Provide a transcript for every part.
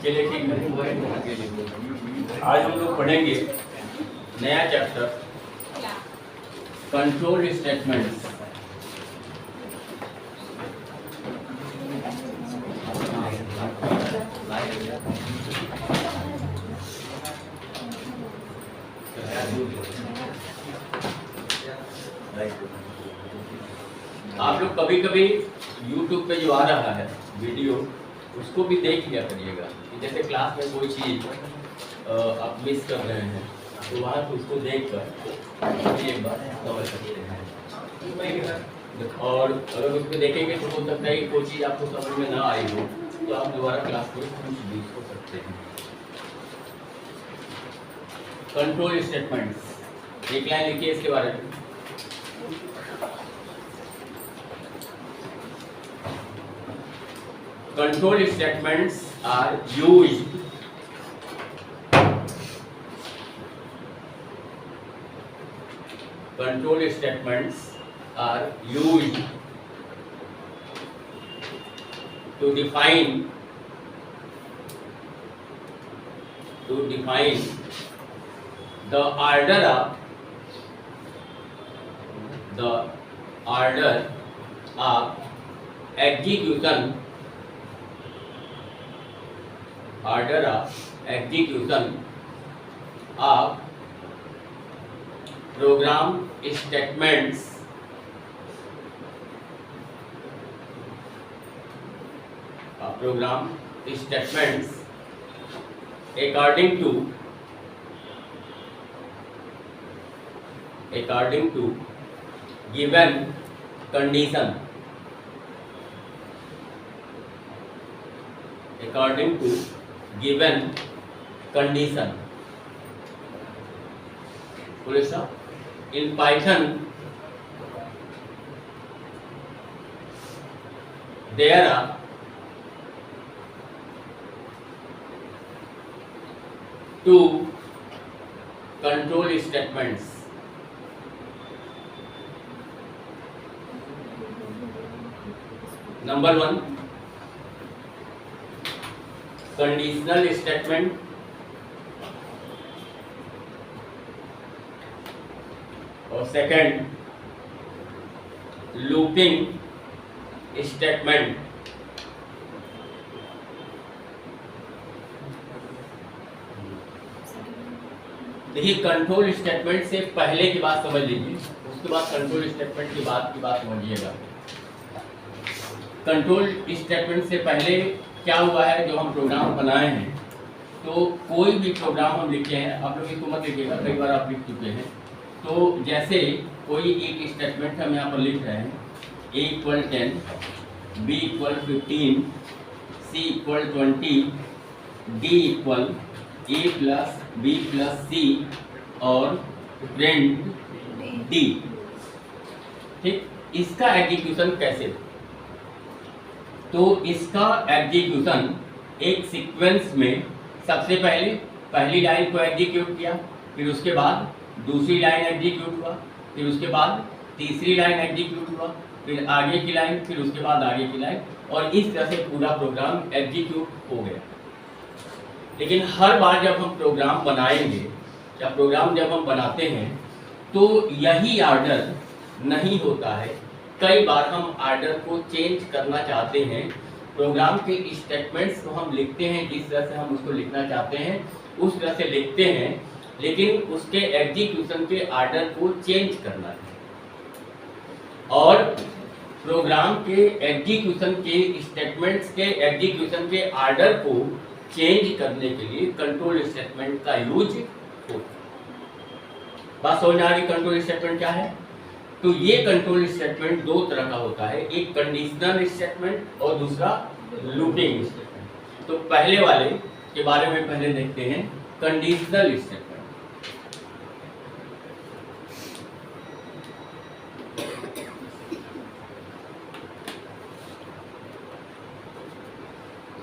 चलिए ठीक है। आज हम लोग पढ़ेंगे नया चैप्टर कंट्रोल स्टेटमेंट्स। आप लोग कभी कभी YouTube पे जो आ रहा है वीडियो उसको भी देख लिया करिएगा कि जैसे क्लास में कोई चीज़ आप मिस कर रहे हैं तो वहाँ पे उसको देख कर एक बार कवर सकते हैं। और अगर उसको देखेंगे तो हो सकता है कि कोई चीज़ आपको समझ में ना आई हो तो आप दोबारा क्लास को पूछ भी हो सकते हैं। कंट्रोल स्टेटमेंट्स एक लाइन लिखिए इसके बारे में। Control statements are used to define the order of execution of program statements according to given condition. In Python there are two control statements. Number one, conditional statement, और second looping statement. देखिए control statement से पहले की बात समझ लीजिए, उसके बाद कंट्रोल स्टेटमेंट की बात समझिएगा। कंट्रोल स्टेटमेंट से पहले क्या हुआ है, जो हम प्रोग्राम बनाए हैं तो कोई भी प्रोग्राम हम लिखे हैं, आप लोग इसको मत लिखिएगा, कई बार आप लिख चुके हैं। तो जैसे कोई एक स्टेटमेंट हम यहाँ पर लिख रहे हैं a = 10, b = 15, c = 20, d = a + b + c और प्रिंट d। ठीक, इसका एग्जीक्यूशन कैसे? तो इसका एग्जीक्यूशन एक सीक्वेंस में सबसे पहले पहली लाइन को एग्जीक्यूट किया, फिर उसके बाद दूसरी लाइन एग्जीक्यूट हुआ, फिर उसके बाद तीसरी लाइन एग्जीक्यूट हुआ, फिर आगे की लाइन, फिर उसके बाद आगे की लाइन, और इस तरह से पूरा प्रोग्राम एग्जीक्यूट हो गया। लेकिन हर बार जब हम प्रोग्राम बनाएंगे या प्रोग्राम जब हम बनाते हैं तो यही ऑर्डर नहीं होता है। कई बार हम ऑर्डर को चेंज करना चाहते हैं। प्रोग्राम के स्टेटमेंट्स को हम लिखते हैं जिस तरह से हम उसको लिखना चाहते हैं उस तरह से लिखते हैं, लेकिन उसके एग्जीक्यूशन के ऑर्डर को चेंज करना है। और प्रोग्राम के एग्जीक्यूशन के स्टेटमेंट्स के एग्जीक्यूशन के ऑर्डर को चेंज करने के लिए कंट्रोल स्टेटमेंट का यूज होता है। बात समझ आ रही कंट्रोल स्टेटमेंट क्या है? तो ये कंट्रोल स्टेटमेंट दो तरह का होता है, एक कंडीशनल स्टेटमेंट और दूसरा लूपिंग स्टेटमेंट। तो पहले वाले के बारे में पहले देखते हैं, कंडीशनल स्टेटमेंट।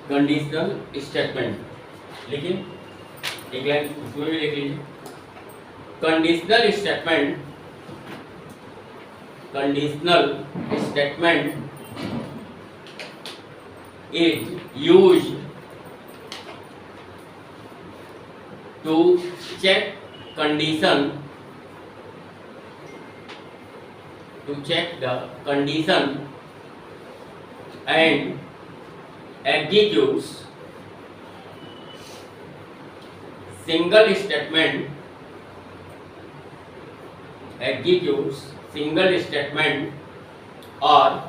कंडीशनल स्टेटमेंट लेकिन एक लाइन उसमें भी लिख लीजिए। Conditional statement is used to check condition, to check the condition and executes single statement, executes single statement or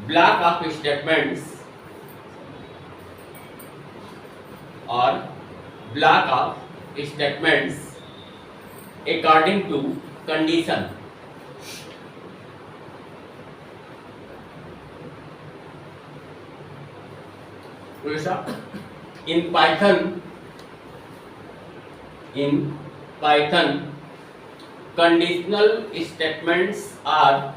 block of statements or block of statements according to condition. In Python, conditional statements are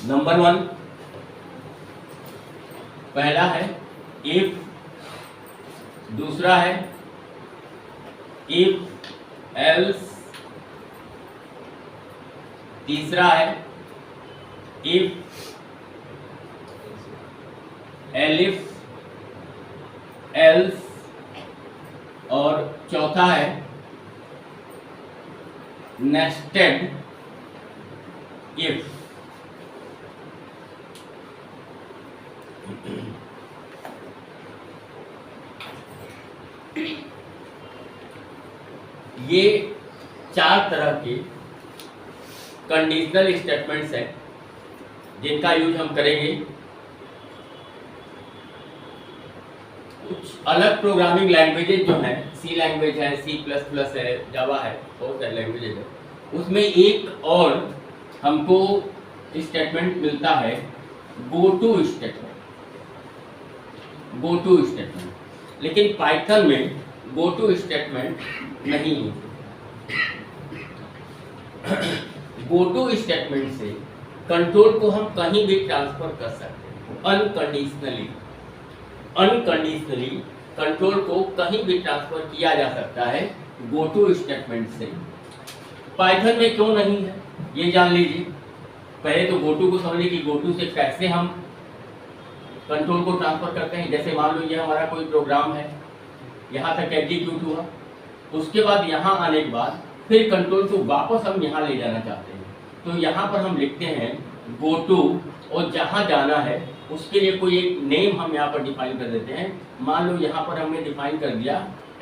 number 1, पहला है if, दूसरा है if else, तीसरा है if elif else और चौथा है nested if। ये 4 तरह के कंडीशनल स्टेटमेंट्स हैं जिनका यूज हम करेंगे। कुछ अलग प्रोग्रामिंग लैंग्वेजेज जो हैं, सी लैंग्वेज है, C++ है, जावा है, बहुत सारे लैंग्वेजेज है, उसमें एक और हमको स्टेटमेंट मिलता है go to statement, go to statement. लेकिन पाइथन में गो टू स्टेटमेंट नहीं है। गो टू स्टेटमेंट से कंट्रोल को हम कहीं भी ट्रांसफर कर सकते हैं अनकंडीशनली। अनकंडीशनली कंट्रोल को कहीं भी ट्रांसफर किया जा सकता है गो टू स्टेटमेंट से। पाइथन में क्यों नहीं है ये जान लीजिए। पहले तो गो टू को समझिए कि गो टू से कैसे हम कंट्रोल को ट्रांसफर करते हैं। जैसे मान लो ये हमारा कोई प्रोग्राम है, यहाँ तक एग्जीक्यूट हुआ, उसके बाद यहाँ आने के बाद फिर कंट्रोल को वापस हम यहाँ ले जाना चाहते हैं, तो यहाँ पर हम लिखते हैं गो टू, और जहाँ जाना है उसके लिए कोई एक नेम हम यहाँ पर डिफाइन कर देते हैं। मान लो यहाँ पर हमने डिफाइन कर दिया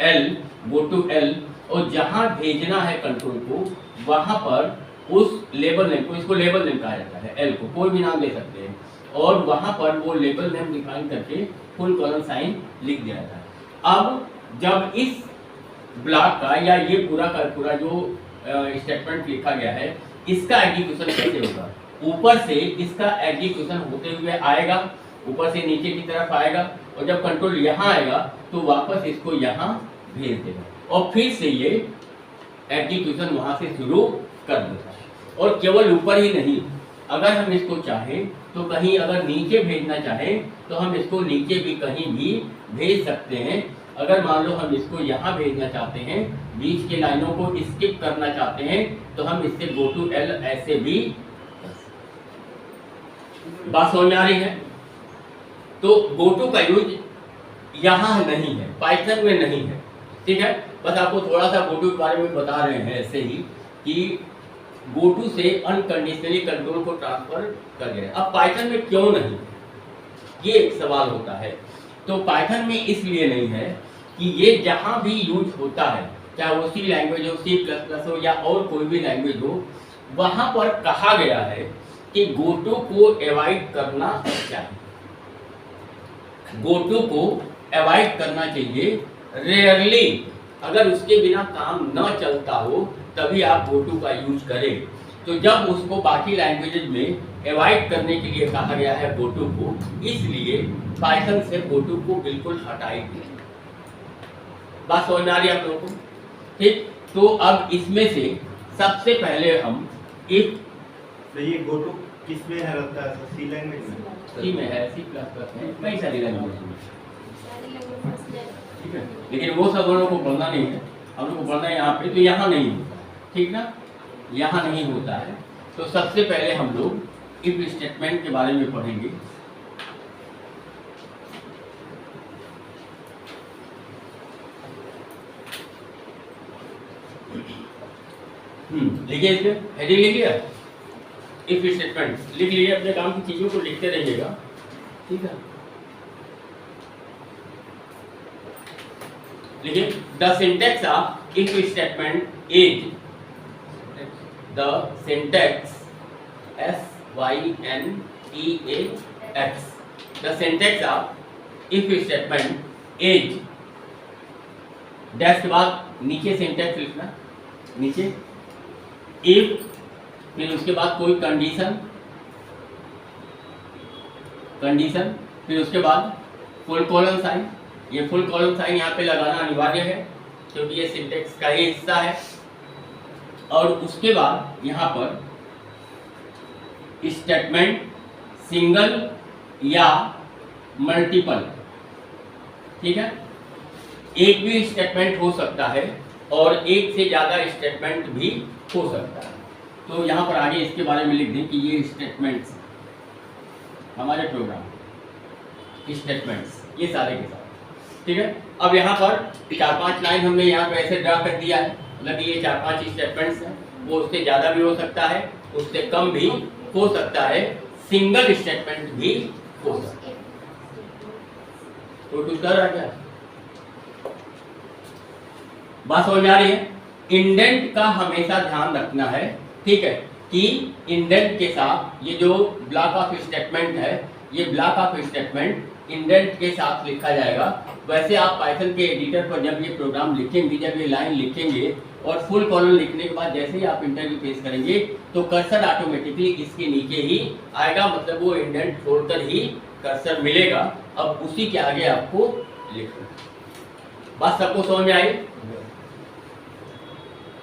L, गो टू L, और जहाँ भेजना है कंट्रोल को वहाँ पर उस लेबल नेम को, इसको लेबल नेम कहा जाता है, L को कोई भी नाम दे सकते हैं, और वहाँ पर वो लेबल नेम डिफाइन करके फुल कॉलन साइन लिख दिया जाता है। अब जब इस ब्लॉक का या ये पूरा का पूरा जो स्टेटमेंट लिखा गया है इसका एग्जीक्यूशन कैसे होगा, ऊपर से इसका एग्जीक्यूशन होते हुए आएगा, ऊपर से नीचे की तरफ आएगा, और जब कंट्रोल यहाँ आएगा तो वापस इसको यहाँ भेज देगा, और फिर से ये एग्जीक्यूशन वहाँ से शुरू कर देगा। और केवल ऊपर ही नहीं, अगर हम इसको चाहें तो कहीं अगर नीचे भेजना चाहें तो हम इसको नीचे भी कहीं भी भेज सकते हैं। अगर मान लो हम इसको यहाँ भेजना चाहते हैं, बीच के लाइनों को स्किप करना चाहते हैं, तो हम इससे गो टू L ऐसे भी, बात समझ में आ रही है। तो गो टू का यूज यहाँ नहीं है, पाइथन में नहीं है, ठीक है। बस आपको थोड़ा सा गो टू के बारे में बता रहे हैं ऐसे ही कि गो टू से अनकंडीशनली कंट्रोल को ट्रांसफर कर गया। अब पाइथन में क्यों नहीं, ये एक सवाल होता है। तो पाइथन में इसलिए नहीं है कि ये जहाँ भी यूज होता है, चाहे वो सी लैंग्वेज हो, C++ हो या और कोई भी लैंग्वेज हो, वहाँ पर कहा गया है कि गो टू को अवॉइड करना चाहिए, गो टू को अवॉइड करना चाहिए। रेयरली अगर उसके बिना काम न चलता हो तभी आप गो टू का यूज करें। तो जब उसको बाकी लैंग्वेजेज में अवॉइड करने के लिए कहा गया है गो टू को, इसलिए पाइथन से गो टू को बिल्कुल हटाई दिया। बात समझ में आ रही है आप लोगों को, ठीक। तो अब इसमें से सबसे पहले हम इफ, तो ये गो टू किस में है लगता है, सी लैंग्वेज में, सी में है, C++ में, कई सारी लैंग्वेज में, ठीक है। लेकिन वो सब लोगों को पढ़ना नहीं है, हम लोग को पढ़ना है यहाँ पे, तो यहाँ नहीं होता, ठीक ना, यहाँ नहीं होता है। तो सबसे पहले हम लोग इफ स्टेटमेंट के बारे में पढ़ेंगे। लिखिए, इस पे हेडिंग लिख लिया, इफ स्टेटमेंट लिख लीजिए, अपने काम की चीजों को लिखते रहिएगा, ठीक है। लिखिए, the syntax of if statement is, the syntax SYNTAX, the syntax of if statement is, dash के बाद नीचे सिंटैक्स लिखना, नीचे इफ, फिर उसके बाद कोई कंडीशन, फिर उसके बाद फुल कॉलन साइन। ये फुल कॉलन साइन यहाँ पे लगाना अनिवार्य है क्योंकि ये सिंटैक्स का ही हिस्सा है। और उसके बाद यहाँ पर स्टेटमेंट सिंगल या मल्टीपल, ठीक है। एक भी स्टेटमेंट हो सकता है और एक से ज़्यादा स्टेटमेंट भी हो सकता है। तो यहाँ पर आगे इसके बारे में लिख दें कि ये स्टेटमेंट्स हमारे प्रोग्राम स्टेटमेंट्स ये सारे के सारे, ठीक है। अब यहाँ पर 4-5 लाइन हमने यहाँ पे ऐसे ड्रा कर दिया है, मतलब ये 4-5 स्टेटमेंट्स हैं, वो उससे ज़्यादा भी हो सकता है, उससे कम भी हो सकता है, सिंगल स्टेटमेंट भी हो सकता है। तो कुछ डर आ गया, बात समझ में आ रही है। इंडेंट का हमेशा ध्यान रखना है, ठीक है, कि इंडेंट के साथ ये जो ब्लॉक ऑफ स्टेटमेंट है, ये ब्लॉक ऑफ स्टेटमेंट इंडेंट के साथ लिखा जाएगा। वैसे आप पाइथन के एडिटर पर जब ये प्रोग्राम लिखेंगे, जब ये लाइन लिखेंगे और फुल कॉलन लिखने के बाद जैसे ही आप इंटरव्यू फेस करेंगे तो कर्सर ऑटोमेटिकली इसके नीचे ही आएगा, मतलब वो इंडेंट छोड़कर ही कर्सर मिलेगा। अब उसी के आगे आपको लिखना। बात सबको समझ में आई?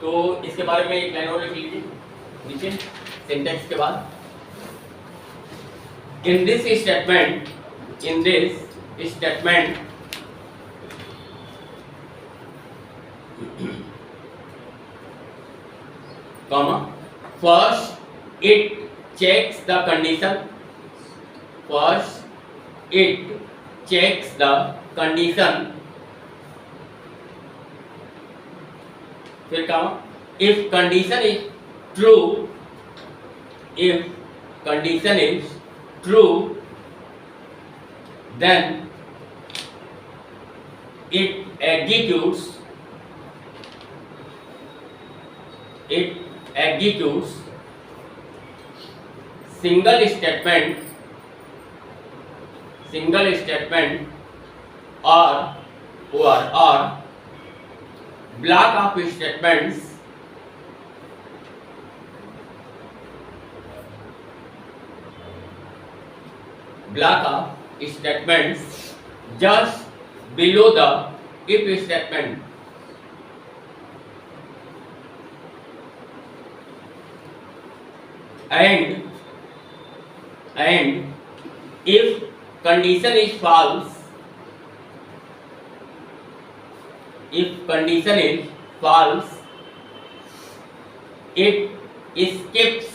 तो इसके बारे में एक लाइन और लिख लीजिए नीचे सिंटैक्स के बाद। In this statement comma, first it checks the condition, फिर comma, if condition is true, then it executes single statement or block of statements just below the if statement. And if condition is false, it skips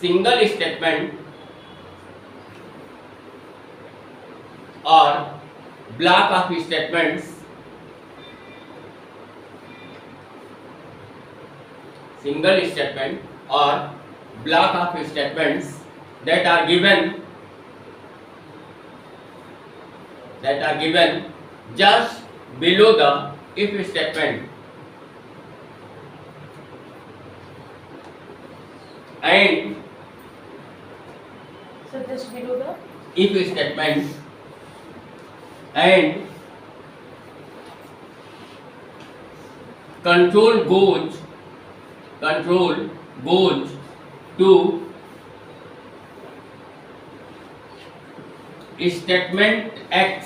single statement or block of statements, single statement or block of statements that are given just below the if statement. And so just below the if statement and control goes to statement X.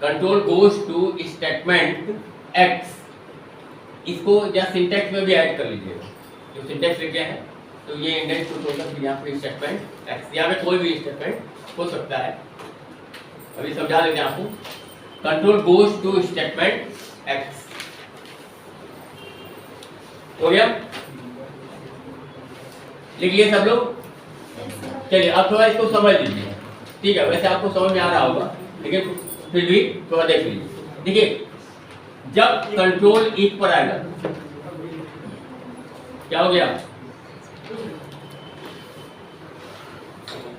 Control goes to statement X। इसको या syntax में भी add कर लीजिएगा, जो syntax लिखे हैं तो ये इंडेंट को छोड़कर फिर यहाँ पे स्टेटमेंट X, यहाँ पे कोई भी स्टेटमेंट हो सकता है। अभी समझा देते हैं आपको। Control goes to statement x. हो गया, लिख लिए सब लोग? चलिए अब थोड़ा इसको समझ लीजिए, ठीक है? वैसे आपको समझ में आ रहा होगा, लेकिन फिर भी थोड़ा देख लीजिए। देखिए, जब कंट्रोल इफ पर आएगा, क्या हो गया?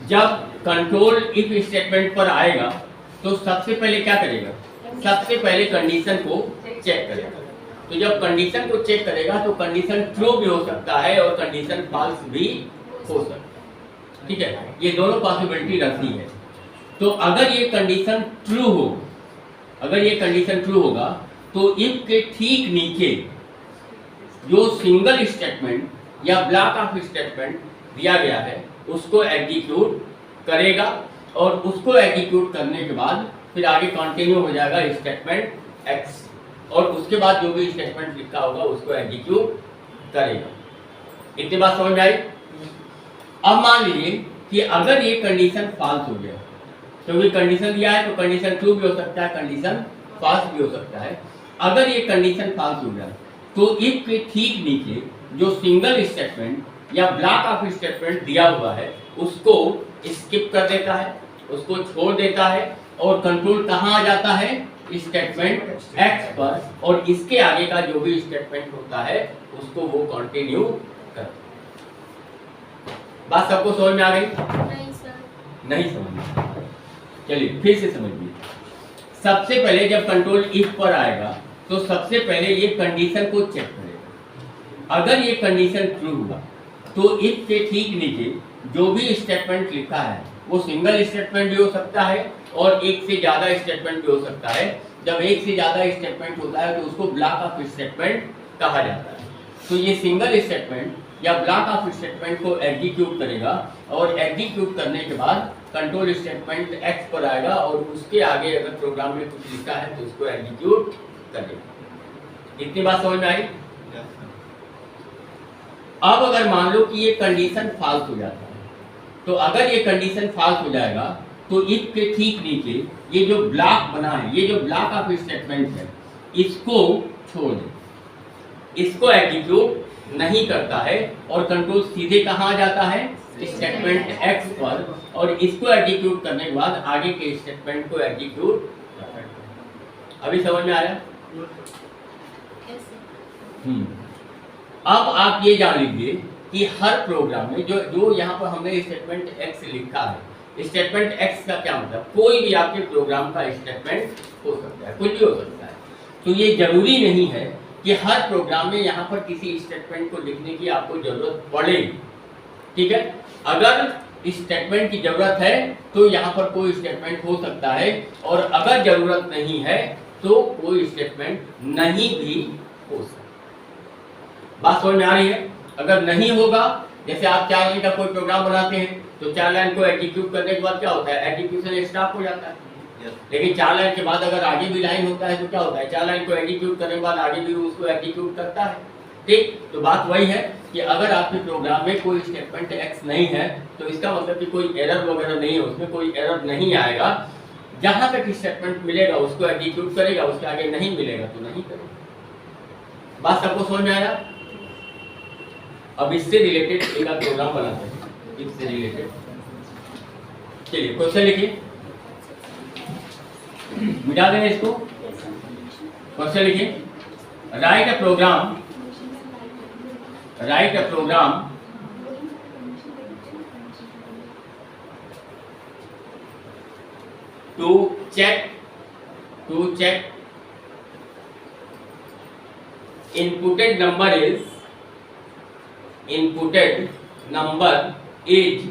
जब कंट्रोल इफ स्टेटमेंट पर आएगा तो सबसे पहले क्या करेगा? सबसे पहले कंडीशन को चेक करेगा। तो जब कंडीशन को चेक करेगा तो कंडीशन ट्रू भी हो सकता है और कंडीशन फॉल्स भी हो सकता है, ठीक है? ये दोनों पॉसिबिलिटी रखती है। तो अगर ये कंडीशन ट्रू हो, अगर ये कंडीशन ट्रू होगा तो इफ के ठीक नीचे जो सिंगल स्टेटमेंट या ब्लॉक ऑफ स्टेटमेंट दिया गया है उसको एग्जीक्यूट करेगा, और उसको एग्जीक्यूट करने के बाद फिर आगे कंटिन्यू हो जाएगा स्टेटमेंट एक्स, और उसके बाद जो भी स्टेटमेंट लिखा होगा उसको एग्जीक्यूट करेगा। इतनी बात समझ में आई? अब मान लीजिए कि अगर ये कंडीशन फॉल्स हो गया, क्योंकि कंडीशन दिया है तो कंडीशन ट्रू भी हो सकता है, कंडीशन फॉल्स भी हो सकता है। अगर ये कंडीशन फॉल्स हो गया तो इफ के ठीक नीचे जो सिंगल स्टेटमेंट या ब्लॉक ऑफ स्टेटमेंट दिया हुआ है उसको स्किप कर देता है, उसको छोड़ देता है, और कंट्रोल कहाँ आ जाता है? स्टेटमेंट एक्स पर, और इसके आगे का जो भी स्टेटमेंट होता है उसको वो कंटिन्यू कर। बात सबको समझ में आ गई? नहीं सर। नहीं समझ में? चलिए फिर से समझिए। सबसे पहले जब कंट्रोल इफ पर आएगा तो सबसे पहले ये कंडीशन को चेक करेगा। अगर ये कंडीशन ट्रू हुआ तो इफ के ठीक नीचे जो भी स्टेटमेंट लिखा है वो सिंगल स्टेटमेंट भी हो सकता है और एक से ज्यादा स्टेटमेंट भी हो सकता है। जब एक से ज्यादा स्टेटमेंट होता है तो उसको ब्लॉक ऑफ स्टेटमेंट कहा जाता है। तो ये सिंगल स्टेटमेंट या ब्लॉक ऑफ स्टेटमेंट को एग्जीक्यूट करेगा, और एग्जीक्यूट करने के बाद कंट्रोल स्टेटमेंट एक्स पर आएगा और उसके आगे अगर प्रोग्राम में कुछ लिखा है तो उसको एग्जीक्यूट करेगा। इतनी बात समझ में आई? अब अगर मान लो कि ये कंडीशन फॉल्स हो जाता है, तो अगर ये कंडीशन फॉल्स हो जाएगा तो इफ के ठीक नीचे ये जो ब्लॉक बना है, ये जो ब्लॉक ऑफ स्टेटमेंट है, इसको छोड़ दे, इसको एग्जीक्यूट नहीं करता है, और कंट्रोल सीधे कहाँ आ जाता है? स्टेटमेंट एक्स पर, और इसको एग्जीक्यूट करने के बाद आगे के स्टेटमेंट को एग्जीक्यूट करता है। अभी समझ में आया? अब आप ये जान लीजिए कि हर प्रोग्राम में जो यहाँ पर हमने स्टेटमेंट एक्स लिखा है, स्टेटमेंट एक्स का क्या मतलब? कोई भी आपके प्रोग्राम का स्टेटमेंट हो सकता है, कुछ भी हो सकता है। तो ये जरूरी नहीं है कि हर प्रोग्राम में यहाँ पर किसी स्टेटमेंट को लिखने की आपको जरूरत पड़ेगी, ठीक है? अगर स्टेटमेंट की जरूरत है तो यहाँ पर कोई स्टेटमेंट हो सकता है, और अगर जरूरत नहीं है तो कोई स्टेटमेंट नहीं भी हो सकता। बात समझ में आ रही है? अगर नहीं होगा, जैसे आप 4 लाइन का कोई प्रोग्राम बनाते हैं तो 4 लाइन को एग्जीक्यूट करने के बाद क्या होता है? एग्जीक्यूशन स्टॉप हो जाता है। लेकिन 4 लाइन के बाद अगर आगे भी लाइन होता है तो क्या होता है? 4 लाइन को एग्जीक्यूट करने के बाद आगे भी उसको एग्जीक्यूट करता है, ठीक? तो बात वही है कि अगर आपके प्रोग्राम में कोई स्टेटमेंट एक्स नहीं है तो इसका मतलब कि कोई एरर वगैरह नहीं है, उसमें कोई एरर नहीं आएगा। जहां तक स्टेटमेंट मिलेगा उसको एग्जीक्यूट करेगा, उसके आगे नहीं मिलेगा तो नहीं करेगा। बात सबको समझ में आया? अब इससे रिलेटेड एक प्रोग्राम बनाते हैं, इससे रिलेटेड। चलिए क्वेश्चन लिखिए, मिटा देंगे इसको। क्वेश्चन लिखिए, write a program to check inputted number is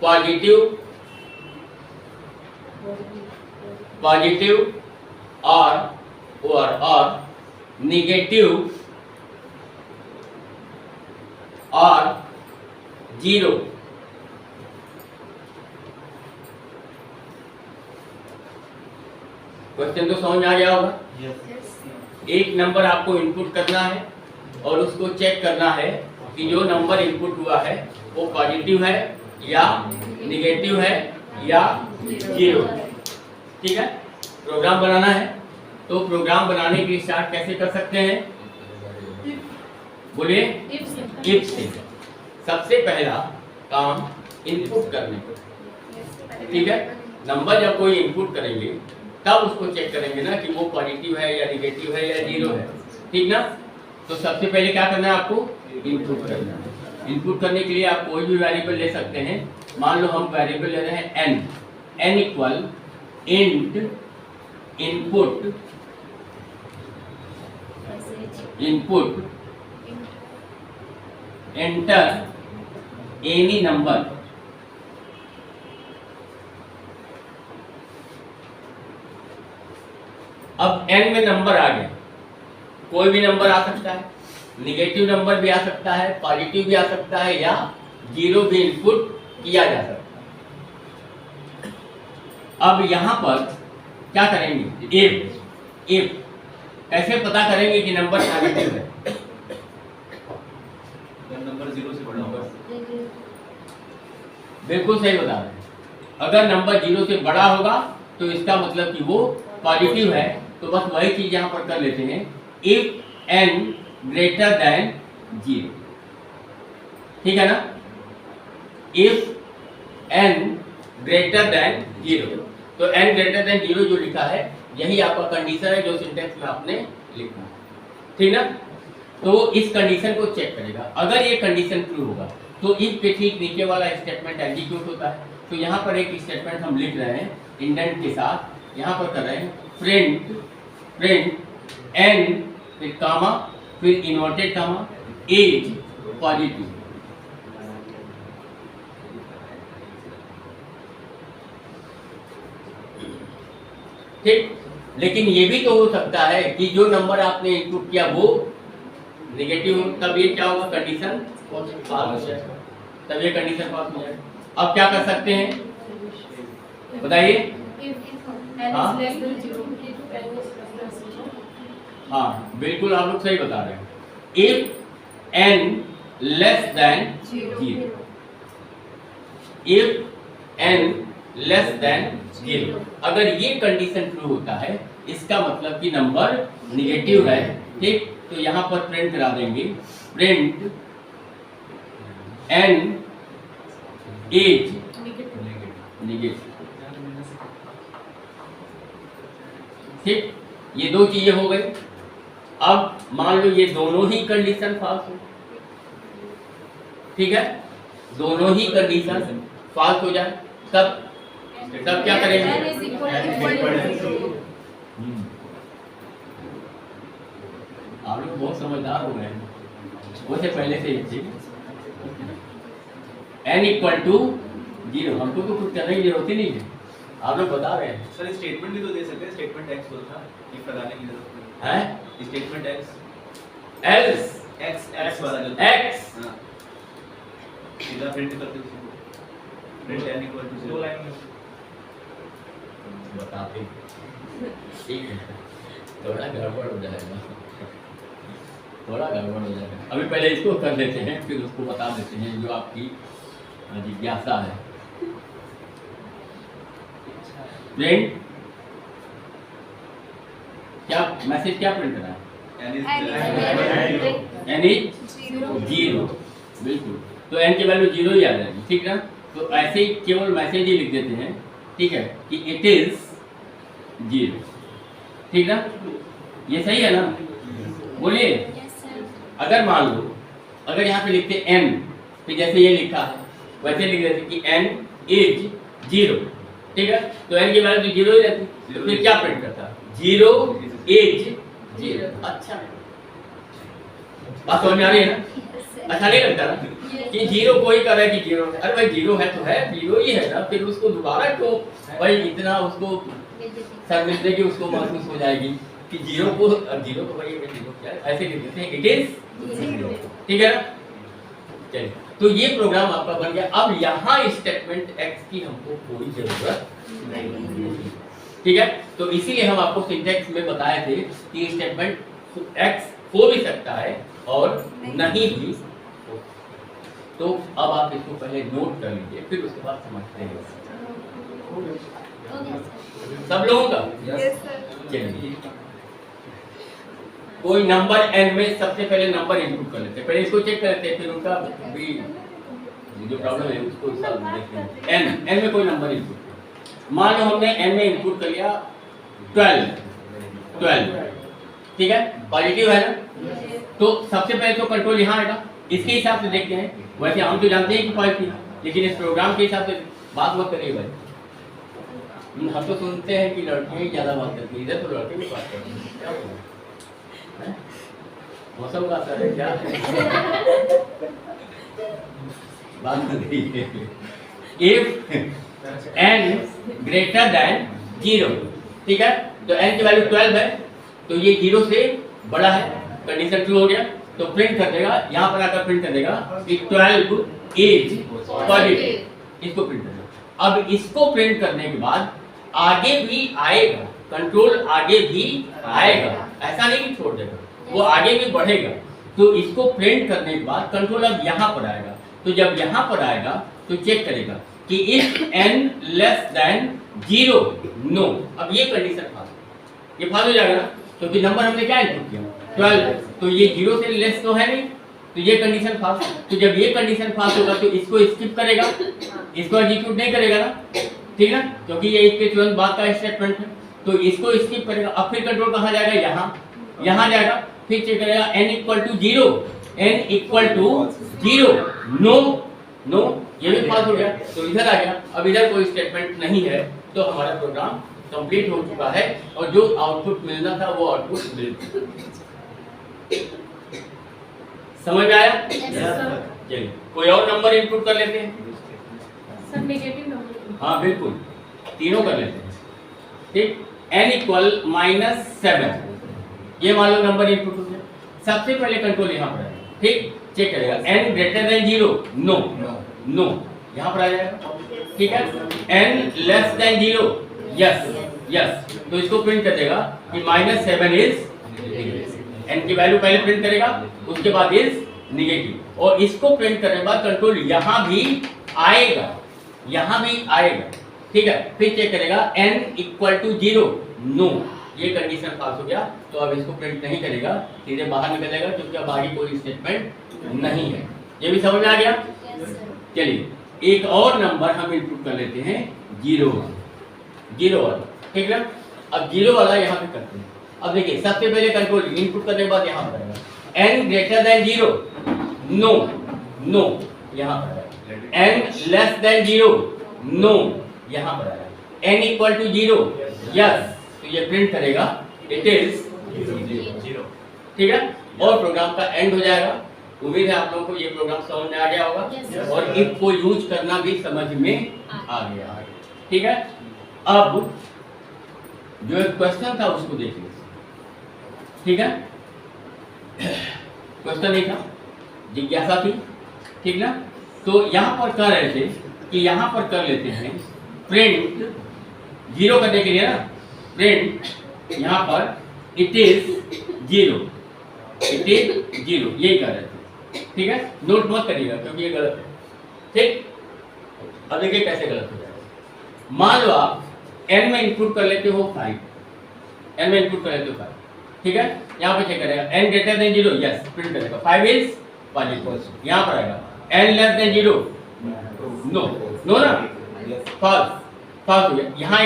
positive or negative or 0। Question तो समझ में आ गया होगा? एक नंबर आपको इनपुट करना है और उसको चेक करना है कि जो नंबर इनपुट हुआ है वो पॉजिटिव है या निगेटिव है या 0 है। ठीक है, प्रोग्राम बनाना है। तो प्रोग्राम बनाने के लिए स्टार्ट कैसे कर सकते हैं, बोलिए, इफ से। सबसे पहला काम इनपुट करने को, ठीक है। नंबर जब कोई इनपुट करेंगे तब उसको चेक करेंगे ना कि वो पॉजिटिव है या निगेटिव है या जीरो है, ठीक ना। तो सबसे पहले क्या करना है, आपको इनपुट करना है। इनपुट करने के लिए आप कोई भी वेरिएबल ले सकते हैं। मान लो हम वेरिएबल ले रहे हैं n, n equal int input enter any number. अब n में नंबर आ गया, कोई भी नंबर आ सकता है, निगेटिव नंबर भी आ सकता है, पॉजिटिव भी आ सकता है, या जीरो भी इनपुट किया जा सकता है। अब यहां पर क्या करेंगे, इफ कैसे पता करेंगे कि नंबर पॉजिटिव है, नंबर 0 से बड़ा होगा। बिल्कुल सही बता रहे हैं। अगर नंबर 0 से बड़ा होगा तो इसका मतलब कि वो पॉजिटिव है। तो बस वही चीज यहाँ पर कर लेते हैं, इफ n ग्रेटर देन 0, ठीक है ना। इफ n ग्रेटर देन 0, तो n ग्रेटर देन 0 जो लिखा है यही आपका कंडीशन है जो सिंटेक्स में आपने लिखा, ठीक ना। तो इस कंडीशन को चेक करेगा। अगर ये कंडीशन ट्रू होगा तो इफ के ठीक नीचे वाला स्टेटमेंट एग्जीक्यूट होता है। तो यहाँ पर एक स्टेटमेंट हम लिख रहे हैं इंडेंट के साथ, यहाँ पर कर रहे हैं प्रिंट n फिर कामा फिर इन्वर्टेड कामा एज पॉजिटिव। ठीक, लेकिन ये भी तो हो सकता है कि जो नंबर आपने इनपुट किया वो नेगेटिव हो, तब ये क्या होगा, कंडीशन फॉल्स हो जाएगा, तब ये कंडीशन फॉल्स हो जाएगा। अब क्या कर सकते हैं बताइए। हाँ बिल्कुल आप लोग सही बता रहे हैं। If n less than 0, if n less than 0, अगर ये कंडीशन ट्रू होता है इसका मतलब कि नंबर निगेटिव है, ठीक। तो यहाँ पर प्रिंट करा देंगे, प्रिंट n इज निगेटिव, ठीक। ये दो चीजें हो गई। अब मान लो ये दोनों ही कंडीशन फॉल्स हो, ठीक है, दोनों ही कंडीशन फॉल्स हो जाए तब क्या करेंगे, आप लोग बहुत समझदार हो गए हैं, वो से पहले से ही n इक्वल टू 0, हमको तो कुछ करने की जरूरत ही नहीं है, आप लोग बता रहे हैं। सर स्टेटमेंट भी तो दे सकते हैं, स्टेटमेंट एक्स बोलता इफ लगाने की जरूरत नहीं है, स्टेटमेंट एल्स एक्स वाला जो एक्स, हां सीधा प्रिंट करते हैं उसको, print n equal to 2 line में बताते हैं, ठीक है, थोड़ा गड़बड़ हो जाएगा, थोड़ा गड़बड़ हो जाएगा। अभी पहले इसको कर लेते हैं फिर उसको बता देते हैं जो आपकी जिज्ञासा है। प्रिंट क्या मैसेज क्या प्रिंट करना है, n इज 0, बिल्कुल। तो n की वैल्यू 0 ही आ जाएगी, ठीक ना। तो ऐसे ही केवल मैसेज ही लिख देते हैं, ठीक है, कि इट इज 0, ठीक ना। ये सही है ना, बोलिए। अगर मान लो अगर यहाँ पे लिखते n, फिर जैसे ये लिखा है वैसे लिख देते कि n इज 0, ठीक है। तो n की वैल्यू तो 0 ही रहती, तो फिर क्या प्रिंट करता, 0 इज 0। अच्छा बात समझ में आ रही है ना, अच्छा नहीं लगता ना कि 0 कोई कर रहा है कि 0, अरे भाई 0 है तो है, 0 ही है ना, फिर उसको दोबारा तो भाई इतना उसको शर्मिंदगी की उसको महसूस हो जाएगी कि 0 को 0 को भाई 0 क्या है, ऐसे लिख देते हैं इट इज 0, ठीक है ना। चलिए, तो ये प्रोग्राम आपका बन गया। अब यहाँ स्टेटमेंट x की हमको कोई जरूरत नहीं, ठीक है। तो इसीलिए हम आपको सिंटैक्स में बताए थे कि स्टेटमेंट x हो भी सकता है और नहीं भी हो। तो अब आप इसको पहले नोट कर लीजिए फिर उसके बाद समझते हैं। सब लोगों का? Yes sir. चलिए, कोई नंबर n में सबसे पहले नंबर इनपुट कर लेते हैं, पहले इसको चेक करते हैं, फिर उनका भी जो प्रॉब्लम है उसको सॉल्व देखते हैं। n में कोई नंबर इनपुट, मान लो हमने n में इनपुट कर लिया 12, ठीक है, पॉजिटिव है ना, तो सबसे पहले तो कंट्रोल यहाँ आएगा, इसके हिसाब से देखते हैं। वैसे हम तो जानते हैं कि पॉजिटिव, लेकिन इस प्रोग्राम के हिसाब से बात मत करिए भाई, हम तो सुनते हैं कि लड़कियां ही ज्यादा बात करती है, इधर तो लड़के भी बात करते हैं, क्या बोलूं? हैं? मौसम का असर है क्या है? बात कर रही है। If n greater than 0, ठीक है, तो n की वैल्यू 12 है, तो ये 0 से बड़ा है, कंडीशन ट्रू हो गया, तो प्रिंट कर देगा, यहाँ पर आकर प्रिंट कर देगा कि 12 इज पॉजिटिव, इसको प्रिंट कर देगा। अब इसको प्रिंट करने के बाद आगे भी आएगा, कंट्रोल आगे भी आएगा, ऐसा नहीं कि छोड़ देगा, वो आगे भी बढ़ेगा। तो इसको प्रिंट करने के बाद कंट्रोल अब यहाँ पर आएगा, तो जब यहाँ पर आएगा तो चेक करेगा कि if n less than 0 no, अब ये कंडीशन पास, ये पास हो जाएगा ना, क्योंकि नंबर हमने क्या इनपुट किया 12, तो ये 0 से लेस तो है नहीं, तो ये कंडीशन पास। तो जब ये कंडीशन पास होगा तो इसको स्किप करेगा, इसको एग्जीक्यूट नहीं करेगा ना, ठीक है, क्योंकि ये इसके तुरंत बाद का स्टेटमेंट है, तो इसको स्किप करेगा। अब फिर कंट्रोल कहाँ जाएगा, यहाँ जाएगा, फिर चेक करेगा n equal to 0, n equal to 0 no, ये भी पास हो गया, तो इधर आ गया। अब इधर कोई स्टेटमेंट नहीं है, तो हमारा प्रोग्राम कंप्लीट हो चुका है और जो आउटपुट मिलना था वो आउटपुट मिल गया। समझ में आया? चलिए, कोई और नंबर इनपुट कर लेते हैं। सर नेगेटिव नंबर, हाँ बिल्कुल, तीनों कर लेते हैं, ठीक। n इक्वल -7, ये मान लो नंबर इनपुट हो गया। सबसे पहले कंट्रोल यहाँ पर है, ठीक, चेक करेगा n ग्रेटर देन 0 नो, यहाँ पर आ जाएगा, ठीक है, n लेस देन 0 यस, तो इसको प्रिंट कर देगा कि -7 इज, n की वैल्यू पहले प्रिंट करेगा, उसके बाद इज निगेटिव, और इसको प्रिंट करने के बाद कंट्रोल यहाँ भी आएगा, ठीक है, फिर चेक करेगा n इक्वल टू 0 नो, ये कंडीशन पास हो गया, तो अब इसको प्रिंट नहीं करेगा, सीधे बाहर निकल जाएगा, क्योंकि अब आगे कोई स्टेटमेंट नहीं है। ये भी समझ में आ गया? चलिए, एक और नंबर हम इनपुट कर लेते हैं 0 वाला, ठीक है। अब 0 वाला यहाँ पे करते हैं। अब देखिए, सबसे पहले कंट्रोल इनपुट करने के बाद यहाँ पर आएगा n ग्रेटर देन 0 नो, यहाँ पर आएगा, n लेस देन 0 नो, यहाँ पर आएगा, n इक्वल टू 0 यस, तो ये प्रिंट करेगा इट इज 0, ठीक है, और प्रोग्राम का एंड हो जाएगा। उम्मीद है आप लोगों को ये प्रोग्राम समझ में आ गया होगा, और इफ को यूज करना भी समझ में आ गया, ठीक है। अब जो एक क्वेश्चन था उसको देखिए, ठीक है, क्वेश्चन नहीं था, जिज्ञासा थी, ठीक ना। तो यहाँ पर कर रहे थे कि यहाँ पर कर लेते हैं प्रिंट 0 करने के लिए ना, प्रिंट यहाँ पर इट इज 0, यही कर रहे थे, ठीक है, नोट मत करिएगा क्योंकि ये गलत है, ठीक। अब देखिए कैसे गलत हो जाएगा। मान लो आप n में इनपुट कर लेते हो 5, ठीक है, यहाँ पे चेक करेगा n greater then 0 yes, print करेगा 5 इज पॉजिटिव, यहाँ पर आएगा n लेस देन 0 नो ना, फॉल्स हो गया, यहाँ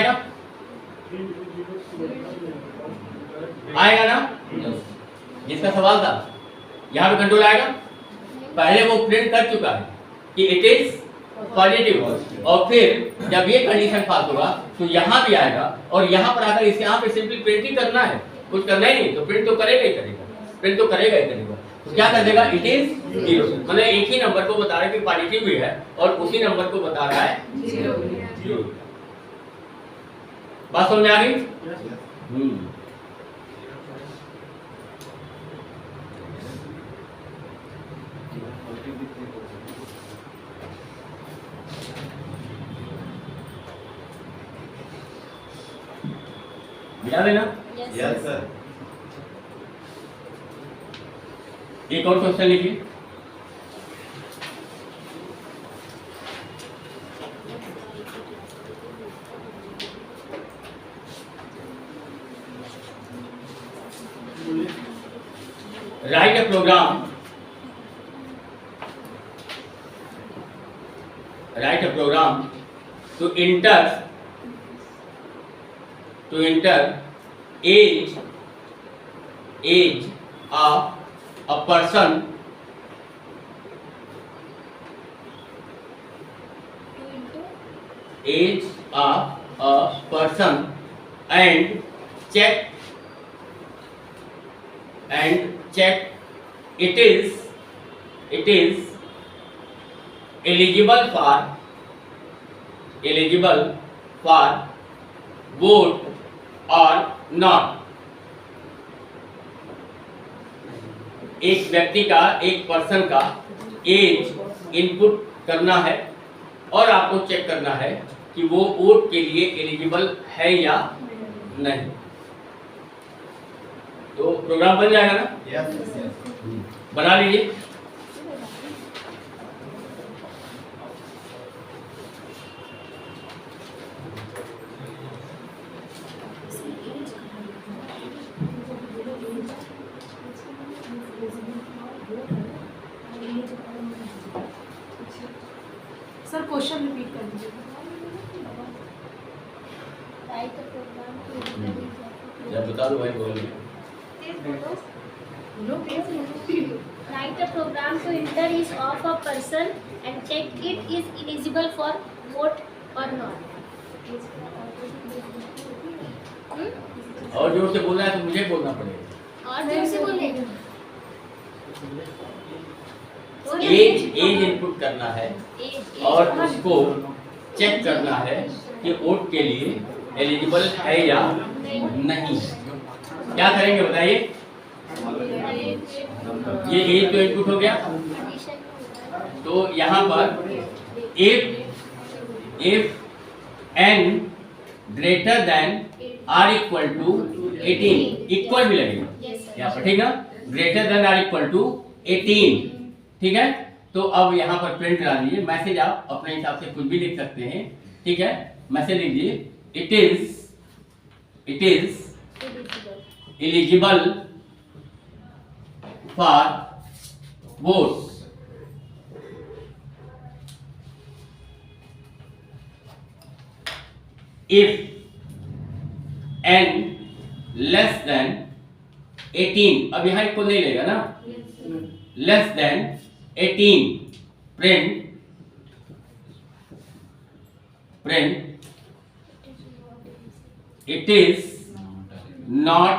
आएगा ना, जिसका सवाल था, यहाँ पे कंट्रोल आएगा, पहले वो प्रिंट कर चुका है कि इट इज पॉजिटिव, और फिर जब ये कंडीशन पास होगा तो यहाँ भी आएगा, और यहाँ पर आकर इसे यहाँ पे सिंपली प्रिंट ही करना है, कुछ करना ही नहीं, तो प्रिंट तो करेगा ही करेगा, तो क्या कर देगा इट इज 0, मतलब एक ही नंबर को बता रहा है कि पॉजिटिव भी है और उसी नंबर को बता रहा है 0। बात समझ में आ गई? मिला लेना। Yes sir. एक और क्वेश्चन लिखिए। write a program to enter age of a person and check it is eligible for vote or not। एक व्यक्ति का, एक पर्सन का एज इनपुट करना है और आपको चेक करना है कि वो वोट के लिए एलिजिबल है या नहीं। तो प्रोग्राम बन जाएगा ना? यस। बना लीजिए। सर क्वेश्चन रिपीट कर दीजिए। जब बता दो भाई बोल Write a program to enter age of a person and check it is eligible for vote or not। और जोर से बोलना है तो मुझे बोलना पड़ेगा। और जोर से बोले। एज इनपुट करना है और उसको चेक करना है कि वोट के लिए एलिजिबल है या नहीं। क्या करेंगे बताइए? ये एज तो इनपुट हो गया, तो यहाँ पर if n greater than or equal to 18, equal भी लगेगा यहाँ पर, ठीक है? Greater than or equal to 18, ठीक है? तो अब यहाँ पर प्रिंट करा दीजिए। मैसेज आप अपने हिसाब से कुछ भी लिख सकते हैं, ठीक है? मैसेज लिख दीजिए, it is eligible for vote. If n less then 18, अब यहाँ इक्वल नहीं लेगा ना, less than 18, print it is not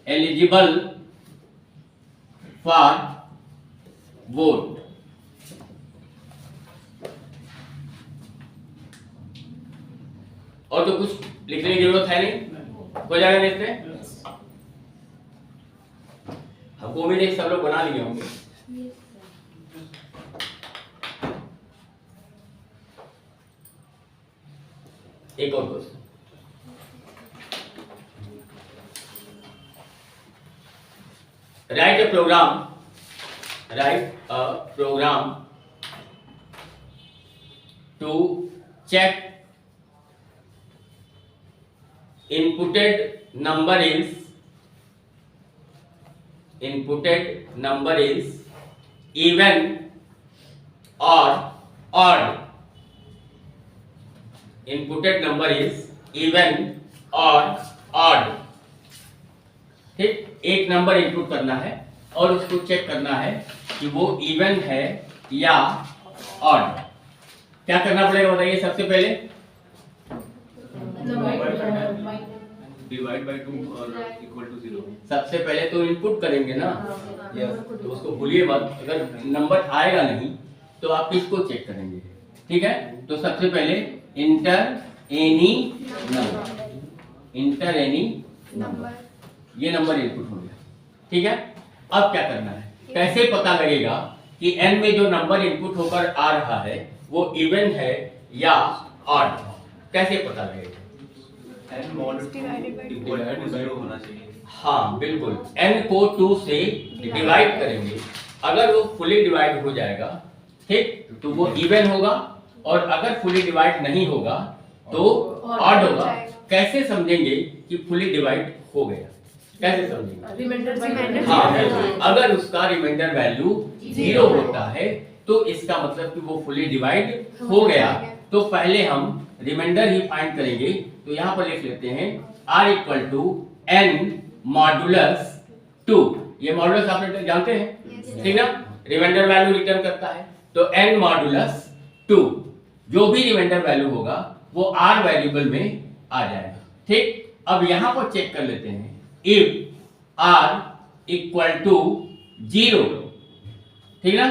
eligible for vote। और तो कुछ लिखने की जरूरत है नहीं, हो जाएगा देखते हैं। हमको उम्मीद है सब लोग बना लिए होंगे। एक और question, write a program to check inputted number is even or odd। Inputted number is even और ऑड, ठीक? एक नंबर इनपुट करना है और उसको चेक करना है कि वो इवन है या ऑड। क्या करना पड़ेगा बताइए? सबसे पहले डिवाइड बाय 2 और इक्वल टू 0। सबसे पहले तो इनपुट करेंगे ना, तो उसको भूलिए मत। अगर नंबर आएगा नहीं तो आप किसको चेक करेंगे, ठीक है? तो सबसे पहले इंटर एनी नंबर, ये नंबर इनपुट हो गया, ठीक है? अब क्या करना है? कैसे पता लगेगा कि n में जो नंबर इनपुट होकर आ रहा है वो इवन है या ऑड? कैसे पता लगेगा? n mod इक्वल टू 0 होना चाहिए। हाँ बिल्कुल, n को 2 से डिवाइड करेंगे, अगर वो फुली डिवाइड हो जाएगा, ठीक, तो वो इवन होगा, और अगर फुली डिवाइड नहीं होगा तो ऑड होगा। कैसे समझेंगे कि फुली डिवाइड हो गया? कैसे समझेंगे? रिमाइंडर हाँ, अगर उसका रिमाइंडर वैल्यू 0 होता है तो इसका मतलब कि वो फुली डिवाइड हो गया। तो पहले हम रिमाइंडर ही फाइंड करेंगे। तो यहाँ पर लिख लेते हैं r equal to n modulus 2। ये मॉडुलस ऑपरेटर जानते हैं, ठीक ना? रिमाइंडर वैल्यू रिटर्न करता है तो n मॉडुलस 2, जो भी रिमाइंडर वैल्यू होगा वो r वेरिएबल में आ जाएगा। ठीक, अब यहाँ पर चेक कर लेते हैं इफ r इक्वल टू 0, ठीक ना?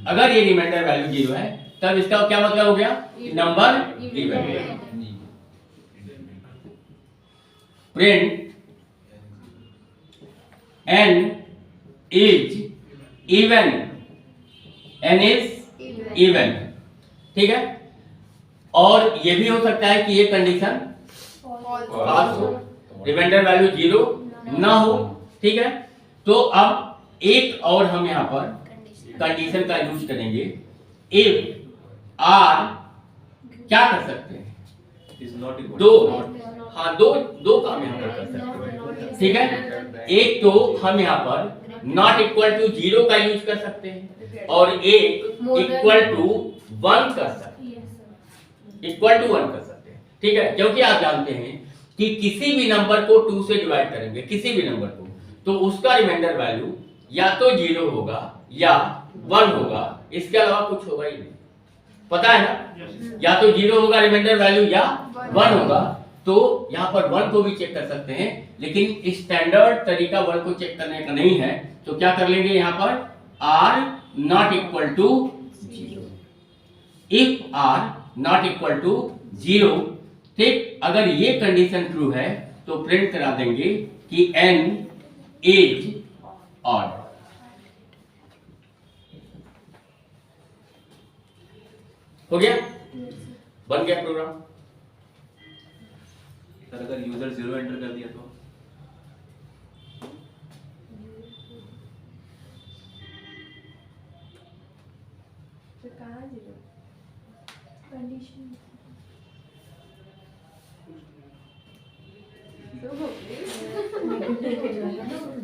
अगर ये रिमाइंडर वैल्यू 0 है तब इसका क्या मतलब हो गया? नंबर इवन है। Print n is even, n is even, ठीक है? और ये भी हो सकता है कि ये कंडीशन फॉल्स हो, रिमाइंडर वैल्यू 0 ना हो, ठीक है? तो अब एक और हम यहाँ पर कंडीशन का यूज करेंगे। इफ r क्या कर सकते हैं? is not equal दो, to हाँ दो काम यहाँ पर कर सकते हैं, ठीक है? एक तो हम यहाँ पर नॉट इक्वल टू 0 का यूज कर सकते हैं और एक इक्वल टू 1 कर सकते हैं, इक्वल टू 1 कर सकते हैं, ठीक है? क्योंकि आप जानते हैं कि किसी भी नंबर को 2 से डिवाइड करेंगे, किसी भी नंबर को, तो उसका रिमाइंडर वैल्यू या तो 0 होगा या 1 होगा, इसके अलावा कुछ होगा ही नहीं, पता है ना? या तो 0 होगा रिमाइंडर वैल्यू या 1 होगा। तो यहाँ पर 1 को भी चेक कर सकते हैं, लेकिन स्टैंडर्ड तरीका 1 को चेक करने का नहीं है। तो क्या कर लेंगे यहाँ पर? r not equal to 0, if r not equal to 0, ठीक? अगर ये कंडीशन ट्रू है तो प्रिंट करा देंगे कि n इज ऑड। हो गया, बन गया प्रोग्राम। सर अगर यूजर 0 एंटर कर दिया तो कहाँ 0 कंडीशन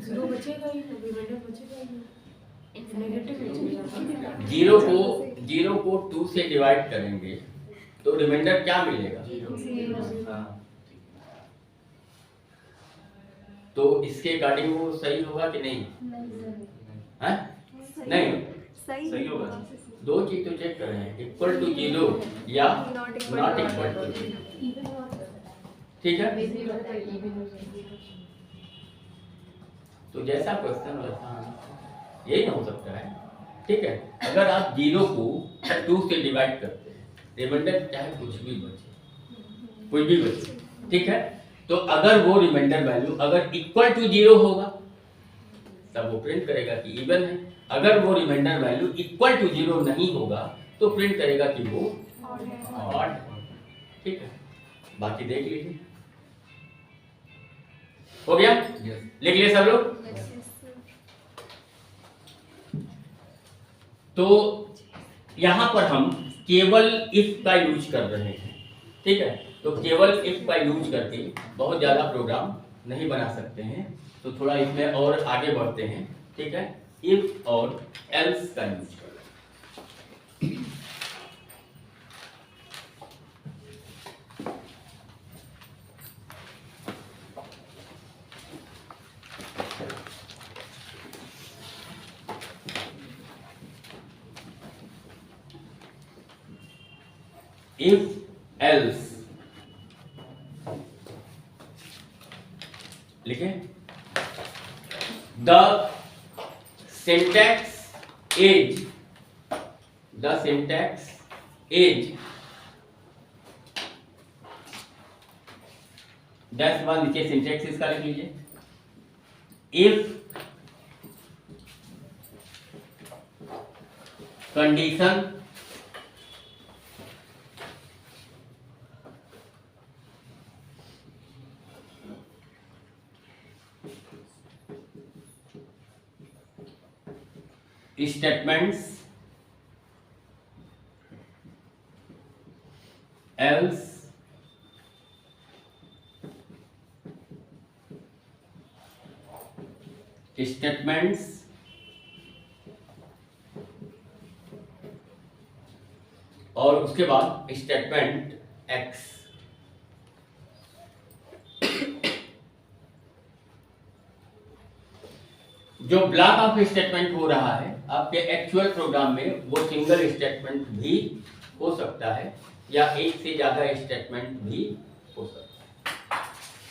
जीरो बचेगा ही, रिमाइंडर बचेगा ही, नेगेटिव 0 को 2 से डिवाइड करेंगे तो रिमाइंडर क्या मिलेगा? हाँ तो इसके अकॉर्डिंग वो सही होगा कि नहीं? हैं? नहीं, सही होगा। दो चीज तो चेक कर रहे हैं, इक्वल टू 0 या नॉट इक्वल टू 0, ठीक है? तो जैसा क्वेश्चन वैसा आंसर, यही ना हो सकता है, ठीक है? अगर आप 0 को 2 से डिवाइड करते हैं, रिमाइंडर चाहे कुछ भी बचे, ठीक है? तो अगर वो रिमाइंडर वैल्यू अगर इक्वल टू 0 होगा तब वो प्रिंट करेगा कि इवन है। अगर वो रिमाइंडर वैल्यू इक्वल टू 0 नहीं होगा तो प्रिंट करेगा कि वो ऑड है, ठीक है? बाकी देख लीजिए। हो गया? लिख लिए सब लोग? तो यहां पर हम केवल इफ का यूज कर रहे हैं, ठीक है? तो केवल इफ का यूज करके बहुत ज्यादा प्रोग्राम नहीं बना सकते हैं, तो थोड़ा इसमें और आगे बढ़ते हैं, ठीक है? इफ और एल्स का यूज कर। इफ एल्स लिखे, द सिंटैक्स इज बाद नीचे सिंटैक्स इसका लिख लीजिए। If condition statements else statements और उसके बाद स्टेटमेंट एक्स। जो ब्लॉक ऑफ स्टेटमेंट हो रहा है आपके एक्चुअल प्रोग्राम में, वो सिंगल स्टेटमेंट भी हो सकता है या एक से ज्यादा स्टेटमेंट भी हो सकता है।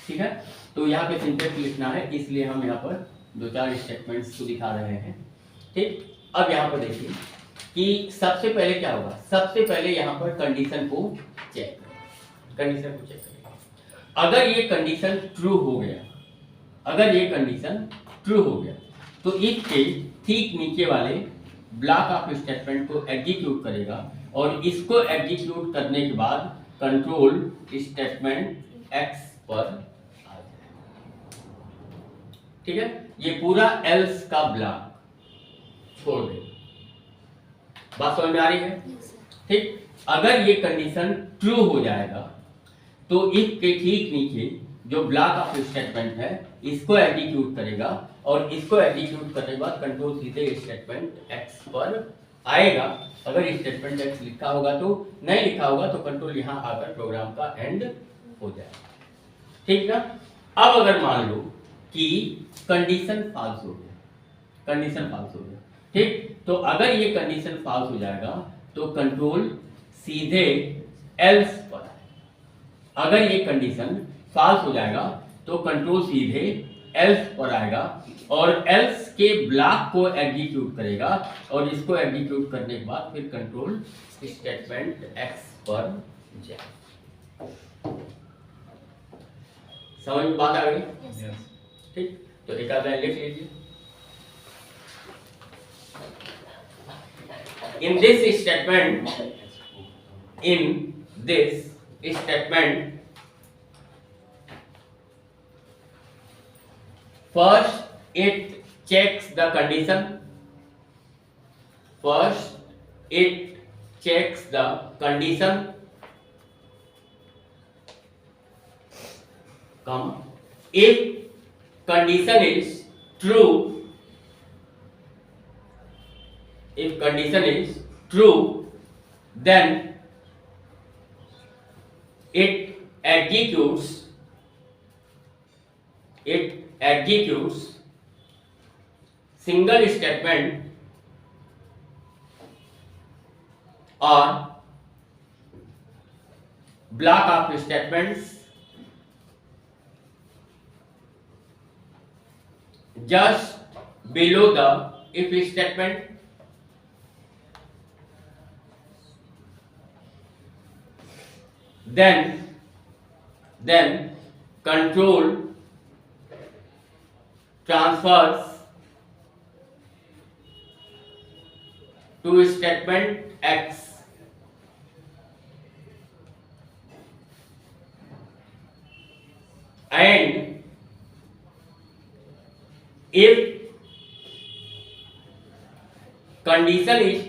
ठीक है, तो यहाँ पे सिंटेक्स लिखना है, इसलिए हम यहाँ पर 2-4 स्टेटमेंट्स को दिखा रहे हैं। ठीक, अब यहाँ पर देखिए कि सबसे पहले क्या होगा। सबसे पहले यहाँ पर कंडीशन को चेक करें, कंडीशन को चेक करें। अगर ये कंडीशन ट्रू हो गया, अगर ये कंडीशन ट्रू हो गया तो इफ के ठीक नीचे वाले ब्लॉक ऑफ स्टेटमेंट को एग्जीक्यूट करेगा और इसको एग्जीक्यूट करने के बाद कंट्रोल स्टेटमेंट एक्स पर आ जाएगा। ठीक है, ये पूरा एल्स का ब्लॉक छोड़ दे। बात समझ में आ रही है? ठीक, अगर ये कंडीशन ट्रू हो जाएगा तो इफ के ठीक नीचे जो ब्लॉक ऑफ स्टेटमेंट है इसको एग्जीक्यूट करेगा और इसको एग्जीक्यूट करने के बाद कंट्रोल सीधे स्टेटमेंट एक्स पर आएगा। अगर स्टेटमेंट एक्स लिखा होगा तो, नहीं लिखा होगा तो कंट्रोल यहां आकर प्रोग्राम का एंड हो जाएगा। ठीक ना। अब अगर मान लो कि कंडीशन फॉल्स हो गया, कंडीशन फॉल्स हो गया, ठीक, तो अगर ये कंडीशन फॉल्स हो जाएगा तो कंट्रोल सीधे एल्स पर आएगा। अगर ये कंडीशन फॉल्स हो जाएगा तो कंट्रोल सीधे एल्स पर आएगा और एल्स के ब्लॉक को एग्जीक्यूट करेगा और इसको एग्जीक्यूट करने के बाद फिर कंट्रोल स्टेटमेंट एक्स पर जाएगा। समझ में बात आ गई? ठीक, तो एक आधा लिख लीजिए। In this statement, first it checks the condition. First it checks the condition, comma, if condition is true. If condition is true, then it executes single statement or block of statements just below the if statement. Then control transfers to statement X and if condition is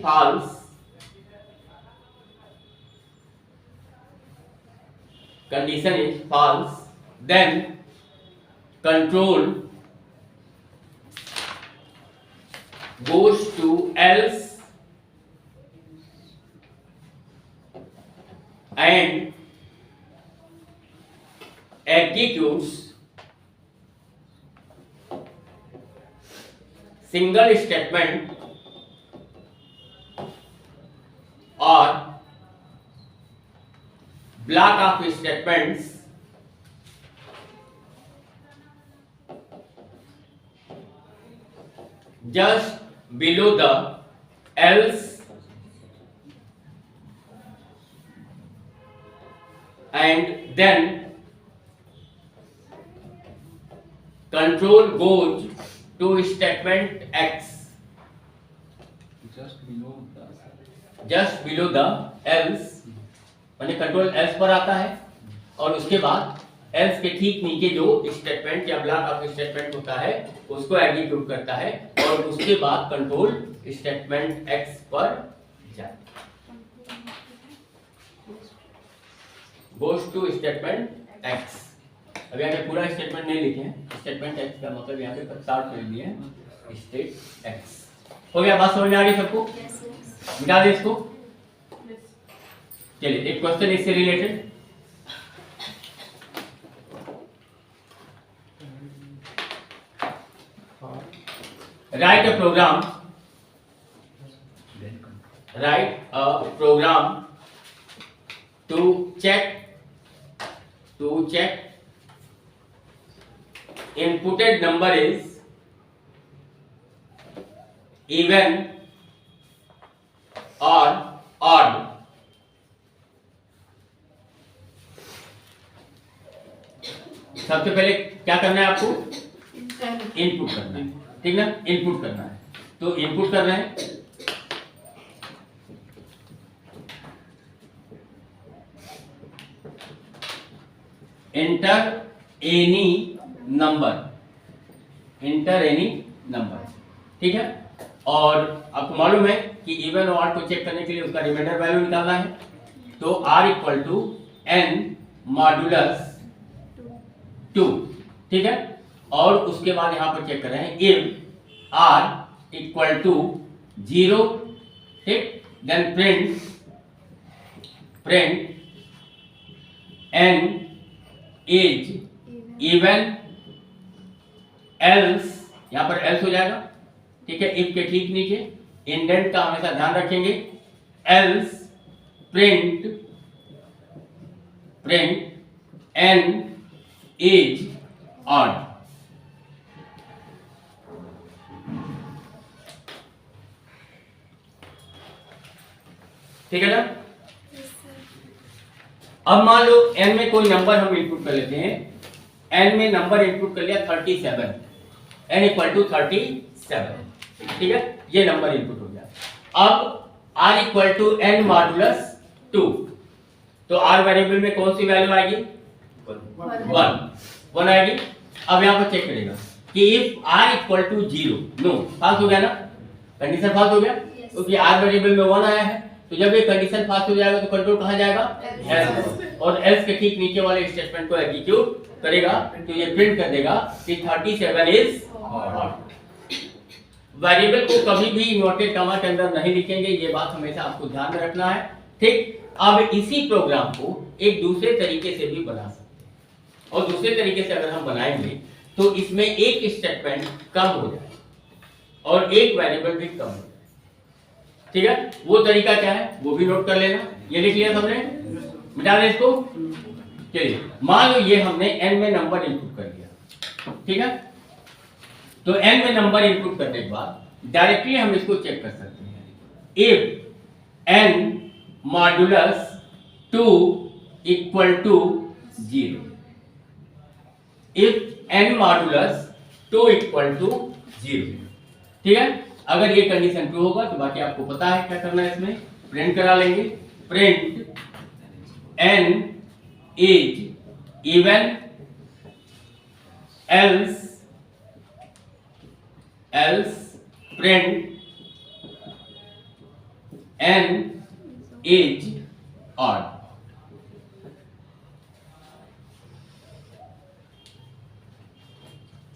false, then control goes to else and executes single statement or block of statements just below the else and then control goes to statement X just below the else, यानी control else पर आता है और उसके बाद else के ठीक नीचे जो स्टेटमेंट या ब्लॉक ऑफ स्टेटमेंट होता है उसको एग्जीक्यूट करता है और उसके बाद कंट्रोल स्टेटमेंट एक्स पर जाता है, गोस टू स्टेटमेंट एक्स। अभी यहाँ पे पूरा स्टेटमेंट नहीं लिखे हैं, स्टेटमेंट एक्स का मतलब यहाँ पे शॉर्ट कर दिए हैं स्टेट एक्स। हो गया, बात समझ में आ गई सबको? मिटा दे इसको। चलिए एक क्वेश्चन इससे related, write a program to check inputted number is even or odd. सबसे पहले क्या करना है आपको? इनपुट करना है, ठीक ना? इनपुट करना है, तो इनपुट कर रहे हैं। एंटर एनी नंबर, ठीक है। और आपको मालूम है कि इवन और ऑड को चेक करने के लिए उसका रिमाइंडर वैल्यू निकालना है, तो r equal to n modulus 2, ठीक है। और उसके बाद यहां पर चेक कर रहे हैं इफ r इक्वल टू 0, ठीक, then print n is even else, यहां पर एल्स हो जाएगा, ठीक है। इफ के ठीक नीचे इंडेंट का हमेशा ध्यान रखेंगे, else print n is odd. ठीक है ना? अब मान लो n में कोई नंबर हम इनपुट कर लेते हैं, n में नंबर इनपुट कर लिया 37, n इक्वल टू 37, ठीक है, ये नंबर इनपुट हो गया। अब r equal to n modulus 2, तो r वेरिएबल में कौन सी वैल्यू आएगी? 1 आएगी। अब यहां पर चेक करेगा कि if r equal to 0, no, false हो गया ना, कंडीशन फाल्स हो गया, क्योंकि r वेरिएबल में 1 आया है। तो जब ये कंडीशन पास हो जाएगा तो कंट्रोल कहां जाएगा? एल्स, और एल्स के ठीक नीचे वाले स्टेटमेंट को एग्जीक्यूट करेगा, तो ये प्रिंट कर देगा कि 37 इज ऑड। वेरिएबल को कभी भी इन्वर्टेड कॉमा के अंदर नहीं लिखेंगे, ये बात हमेशा आपको ध्यान में रखना है, ठीक। अब इसी प्रोग्राम को एक दूसरे तरीके से भी बना सकते हैं, और दूसरे तरीके से अगर हम बनाएंगे तो इसमें एक स्टेटमेंट कम हो जाए और एक वेरिएबल भी कम हो जाए, ठीक है। वो तरीका क्या है वो भी नोट कर लेना। ये लिख लिया हमने, मिटा दें इसको। चलिए मान लो ये हमने n में नंबर इनपुट कर दिया, ठीक है। तो n में नंबर इनपुट करने के बाद डायरेक्टली हम इसको चेक कर सकते हैं, if n modulus 2 equal to 0, if n modulus 2 equal to 0, ठीक है। अगर ये कंडीशन ट्रू होगा तो बाकी आपको पता है क्या करना है, इसमें प्रिंट करा लेंगे, print n is even else print n is odd.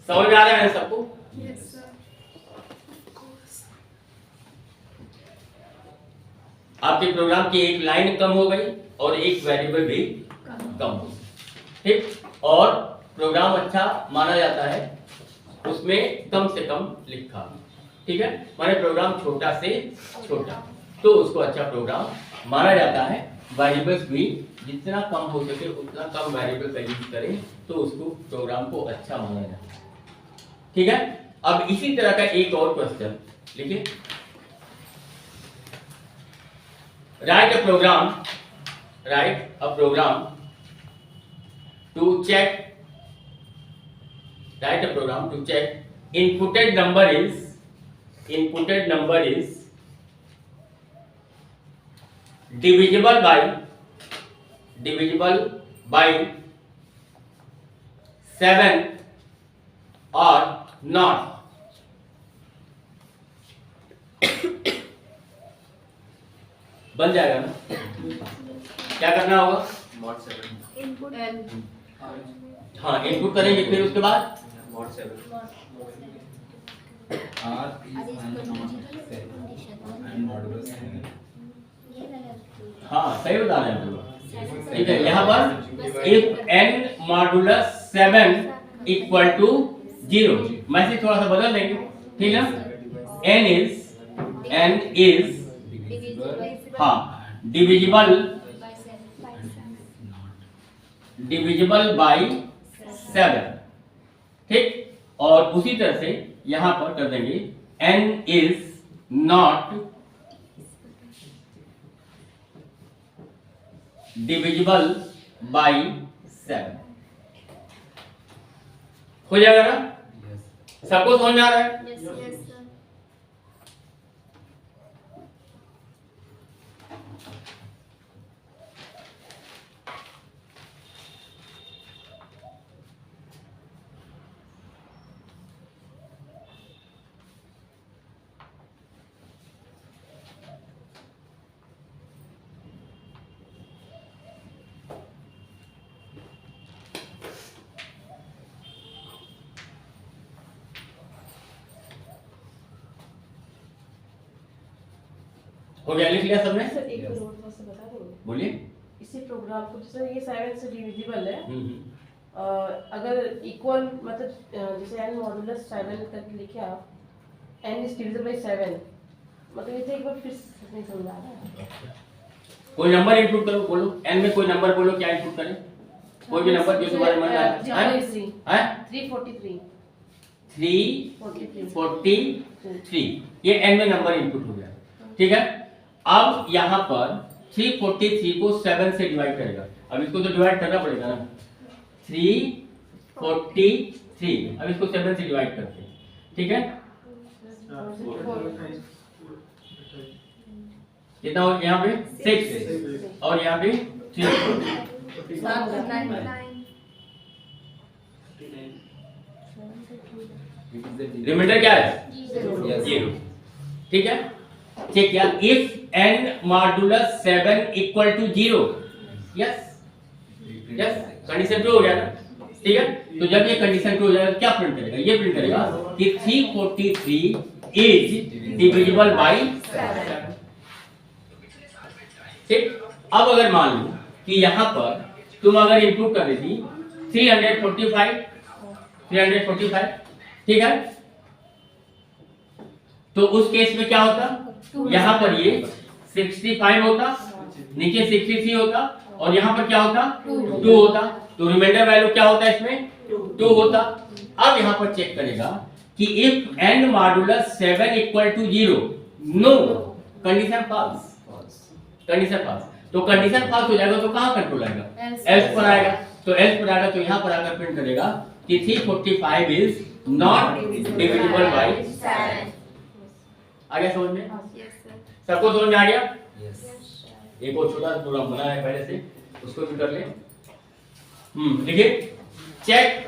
समझ में आ रहा है सबको? आपके प्रोग्राम की एक लाइन कम हो गई और एक वेरिएबल भी कम हो गई, ठीक। और प्रोग्राम अच्छा माना जाता है उसमें कम से कम लिखा, ठीक है। माने प्रोग्राम छोटा से छोटा तो उसको अच्छा प्रोग्राम माना जाता है। वेरिएबल्स भी जितना कम हो सके उतना कम वेरिएबल का यूज करें तो उसको प्रोग्राम को अच्छा माना जाता है, ठीक है। अब इसी तरह का एक और क्वेश्चन लिखिए, write a program to check inputted number is divisible by 7 or not। बन जाएगा ना? क्या करना होगा? mod 7 इनपुट n हाँ इनपुट करेंगे, फिर उसके बाद mod 7 R is not 7 and modulus 7. हाँ सही बता रहे हैं हम लोग। ठीक है, यहाँ पर if n modulus 7 equal to 0, message थोड़ा सा बदल देंगे, ठीक है। n is हाँ डिविजिबल बाय 7, ठीक। और उसी तरह से यहां पर कर देंगे n is not divisible by 7। हो जाएगा ना? सबको समझ में आ रहा है? हो गया, लिख लिया सबने? सर एक नोट बस बता देंगे बोलिए। इसी प्रोग्राम को, जैसे ये 7 से डिविजिबल है, अगर इक्वल मतलब जैसे n मॉडुलस 7 करके लिखे आप, n इज डिविजिबल बाय 7, मतलब इसे एक बार फिर नहीं समझा रहा है। कोई नंबर इनपुट करो, बोलो n में कोई नंबर बोलो, क्या इनपुट करें? कोई भी नंबर जो तुम्हारे मन में आए। 343 343 ये n में नंबर इनपुट हो गया, ठीक है। अब यहाँ पर 343 को 7 से डिवाइड करेगा। अब इसको तो डिवाइड करना पड़ेगा ना, 343, अब इसको 7 से डिवाइड करते हैं, ठीक है। कितना हो यहाँ पे 6 और यहाँ पे 3। रिमाइंडर क्या है? 0, ठीक है। चेक किया, if n modulus 7 equal to 0, yes yes, condition true हो गया ना, ठीक है। तो जब ये कंडीशन ट्रू हो जाएगा क्या प्रिंट करेगा? ये प्रिंट करेगा कि 343 इज डिविजिबल बाय 7, ठीक। अब अगर मान लो कि यहाँ पर तुम अगर इनपुट कर देती 345, ठीक है, तो उस केस में क्या होता? यहाँ पर ये 65 होता, नीचे 63 होता, और यहाँ पर क्या होता? 2 होता। तो रिमाइंडर वैल्यू क्या होता इसमें? 2 होता। अब यहाँ पर चेक करेगा कि if n modulus 7 equal to 0, no, condition false, condition false. तो कंडीशन फॉल्स हो जाएगा तो कहाँ कंट्रोल आएगा? एल्स पर आएगा। तो एल्स पर आएगा तो यहाँ पर आकर प्रिंट करेगा कि 345 इज नॉट डिविजिबल बाय 7। आ गया समझ में? सबको समझ में आ गया? एक और छोटा सा प्रोग्राम बना है पहले से, उसको भी कर ले। देखिए, check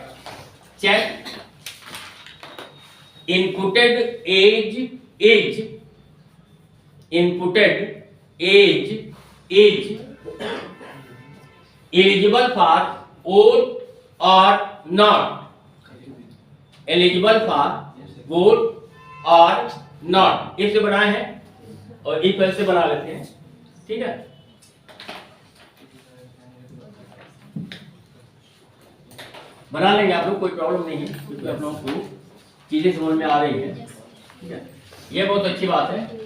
inputted age eligible for vote और नॉट, एलिजिबल फॉर वोट और नॉट, इससे बनाए हैं और इक्वल से बना लेते हैं, ठीक है। बना लेंगे आप लोग, कोई प्रॉब्लम नहीं है, क्योंकि आप लोगों को चीजें समझ में आ रही है, ठीक है। ये बहुत अच्छी बात है।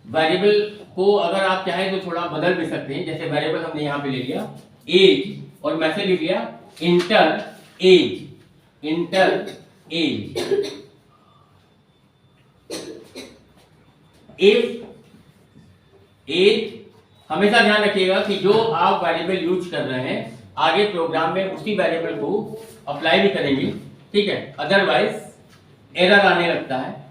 वेरिएबल को अगर आप चाहें तो थोड़ा बदल भी सकते हैं। जैसे वेरिएबल हमने यहाँ पे ले लिया एज और मैसेज लिख लिया इंटर एज। इफ एज, हमेशा ध्यान रखिएगा कि जो आप वेरिएबल यूज कर रहे हैं आगे प्रोग्राम में उसी वेरिएबल को अप्लाई भी करेंगे, ठीक है। अदरवाइज एरर आने लगता है।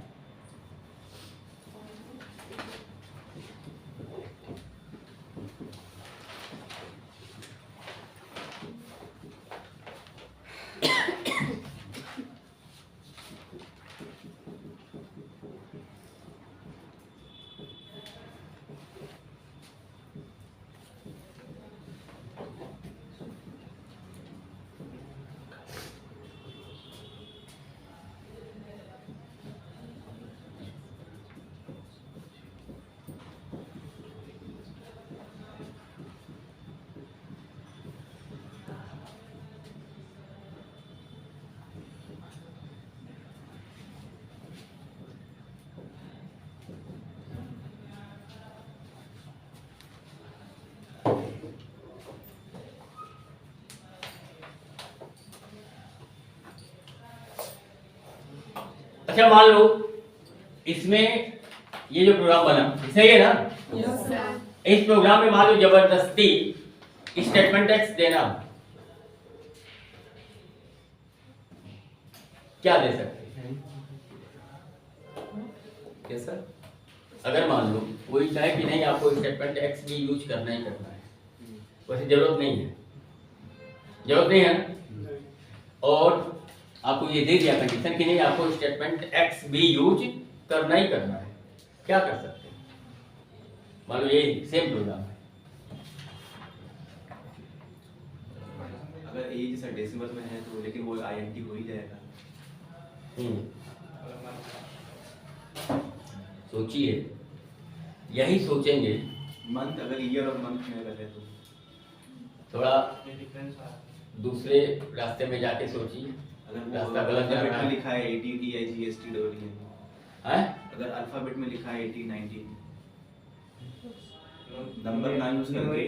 अच्छा मान लो इसमें ये जो प्रोग्राम बना सही है ना? इस प्रोग्राम में मान लो जबरदस्ती स्टेटमेंट एक्स देना, क्या दे सकते हैं? Yes sir. अगर मान लो कोई चाहे कि नहीं आपको स्टेटमेंट एक्स भी यूज करना ही करना है, वैसे जरूरत नहीं है, जरूरत नहीं है ना, और आपको ये दे दिया कंडीशन कि नहीं आपको स्टेटमेंट एक्स भी यूज करना ही करना है, क्या कर सकते हैं? मान लो ये सेम प्रोग्राम है, अगर ए जैसा डेसिमल में है तो लेकिन वो आईएनटी हो ही जाएगा। सोचिए, यही सोचेंगे। मंथ अगर ईयर और मंथ में रहे तो थोड़ा दूसरे रास्ते में जाके सोचिए, अगर रास्ता गलत जा रहा है। लिखा है 80 TIGST डब्ल्यू हैं? अगर अल्फाबेट में लिखा है 80 90 नंबर ना यूज करके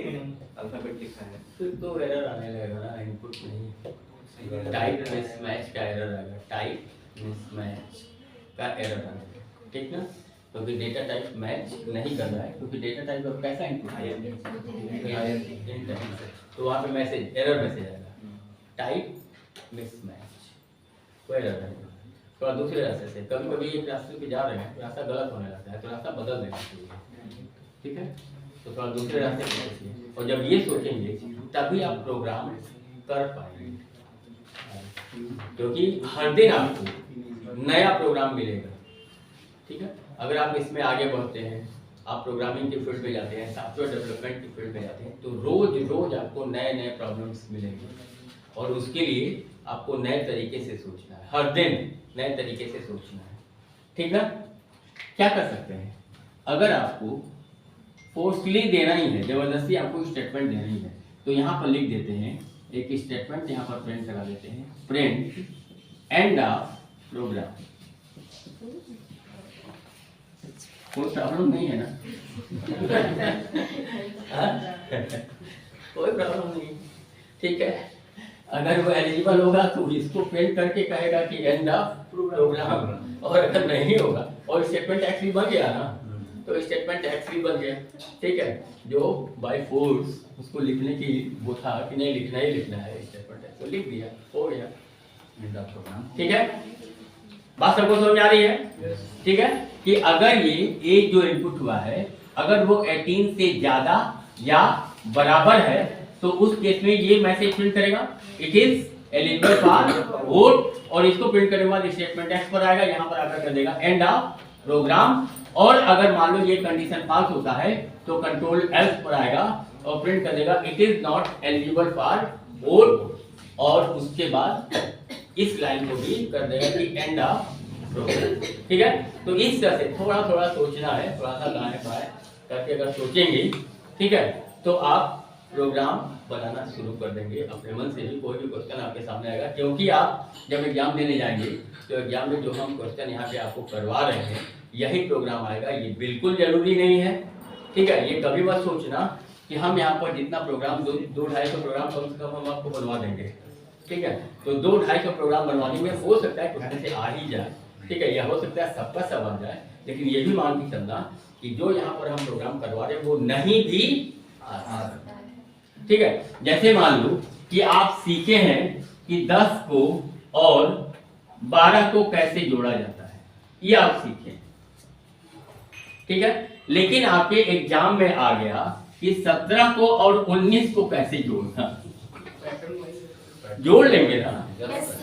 अल्फाबेट लिखा है फिर तो एरर आने लगेगा ना, इनपुट नहीं, टाइप मिसमैच का एरर आएगा, टाइप मिसमैच का एरर आएगा, ठीक ना? तो फिर डेटा टाइप मैच नहीं कर रहा है, क्योंकि डेटा टाइप अब कैसा इनपुट है, तो वहाँ पे मैसेज एरर मैसेज आएगा, टाइप मिसमैच, कोई एरर नहीं। थोड़ा दूसरे रास्ते से, कभी कभी एक रास्ते पे जा रहे हैं, रास्ता गलत होने लगता है, तो रास्ता बदल देना चाहिए, ठीक है? तो थोड़ा दूसरे रास्ते पे सोचिए, और जब ये सोचेंगे तभी आप प्रोग्राम कर पाएंगे, क्योंकि हर दिन आपको नया प्रोग्राम मिलेगा, ठीक है? अगर आप इसमें आगे बढ़ते हैं, आप प्रोग्रामिंग के फील्ड पे जाते हैं, सॉफ्टवेयर डेवलपमेंट के फील्ड पे जाते हैं, तो रोज रोज आपको नए नए प्रॉब्लम्स मिलेंगे, और उसके लिए आपको नए तरीके से सोचना है, हर दिन नए तरीके से सोचना है, ठीक ना? क्या कर सकते हैं? अगर आपको फोर्सली देना ही है, जबरदस्ती आपको स्टेटमेंट देना ही है, तो यहाँ पर लिख देते हैं एक स्टेटमेंट, यहाँ पर प्रिंट करा देते हैं, प्रिंट एंड ऑफ प्रोग्राम। कोई प्रॉब्लम नहीं है ना? कोई प्रॉब्लम नहीं, ठीक है? अगर वो एलिजिबल होगा तो इसको प्रिंट करके कहेगा कि एंड ऑफ प्रोग्राम, और अगर नहीं होगा और स्टेटमेंट एक्स भी बन गया ना, तो स्टेटमेंट एक्स भी बन गया, ठीक है? जो बाय फोर्स उसको लिखने की वो था कि नहीं लिखना ही लिखना है स्टेटमेंट एक्स, तो लिख दिया, हो गया एंड ऑफ प्रोग्राम, ठीक है? बात सबको समझ आ रही है? ठीक है? कि अगर ये एक जो इनपुट हुआ है अगर वो 18 से ज्यादा या बराबर है तो उस केस में ये मैसेज प्रिंट करेगा it is eligible for vote, और इसको प्रिंट करने के बाद स्टेटमेंट एक्स पर आएगा, यहाँ पर आकर कर देगा एंड ऑफ प्रोग्राम। और अगर मान लो ये कंडीशन फॉल्स होता है तो कंट्रोल एल्स पर आएगा और प्रिंट कर देगा it is not eligible for vote, और उसके बाद इस लाइन को भी कर देगा कि एंड ऑफ प्रोग्राम, ठीक है? तो इस तरह से थोड़ा थोड़ा सोचना है, थोड़ा सा दाएं बाएं करके अगर सोचेंगे, ठीक है, तो आप प्रोग्राम बनाना शुरू कर देंगे अपने मन से भी। कोई भी क्वेश्चन आपके सामने आएगा, क्योंकि आप जब एग्जाम देने जाएंगे तो एग्जाम में जो हम क्वेश्चन यहाँ पे आपको करवा रहे हैं यही प्रोग्राम आएगा, ये बिल्कुल जरूरी नहीं है, ठीक है? ये कभी मत सोचना कि हम यहाँ पर जितना प्रोग्राम 200-250 प्रोग्राम कम से कम हम आपको बनवा देंगे, ठीक है? तो 200-250 प्रोग्राम बनवाने में हो सकता है क्वेश्चन से आ ही जाए, ठीक है? यह हो सकता है सबका सब आ जाए, लेकिन ये भी मान के चलना कि जो यहाँ पर हम प्रोग्राम करवा रहे हैं वो नहीं भी आ सकता, ठीक है? जैसे मान लो कि आप सीखे हैं कि 10 को और 12 को कैसे जोड़ा जाता है, ये आप सीखे, ठीक है? लेकिन आपके एग्जाम में आ गया कि 17 को और 19 को कैसे जोड़ना, जोड़ लेंगे ना? yes,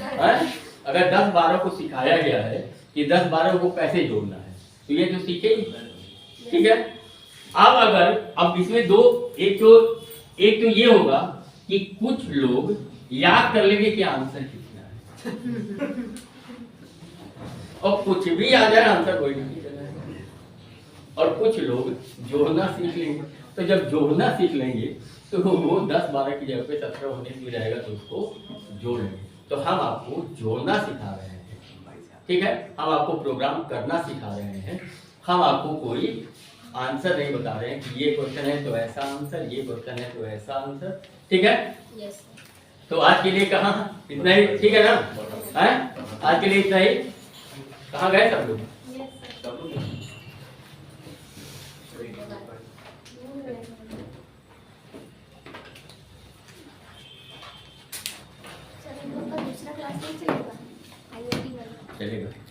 अगर 10-12 को सिखाया गया है कि 10-12 को कैसे जोड़ना है तो ये तो सीखे ही, ठीक है? अब इसमें दो, एक तो ये होगा कि कुछ लोग याद कर लेंगे कि आंसर कितना है और कुछ भी आ जाए आंसर कोई नहीं करना है, और कुछ लोग जोड़ना सीख लेंगे, तो जब जोड़ना सीख लेंगे तो वो 10-12 की जगह पे 17-19 भी रहेगा तो उसको जोड़ लेंगे। तो हम आपको जोड़ना सिखा रहे हैं, ठीक है? हम आपको प्रोग्राम करना सिखा रहे हैं, हम आपको कोई आंसर नहीं बता रहे हैं कि ये क्वेश्चन है तो ऐसा आंसर, ये क्वेश्चन है तो ऐसा आंसर, ठीक है? यस। तो आज के लिए कहाँ इतना ही, ठीक है ना? आज के लिए इतना ही, कहाँ गए सब लोग? Yes, sir. सब लोग सर, इन लोग का दूसरा क्लास नहीं चलेगा IIT वाला? चलेगा।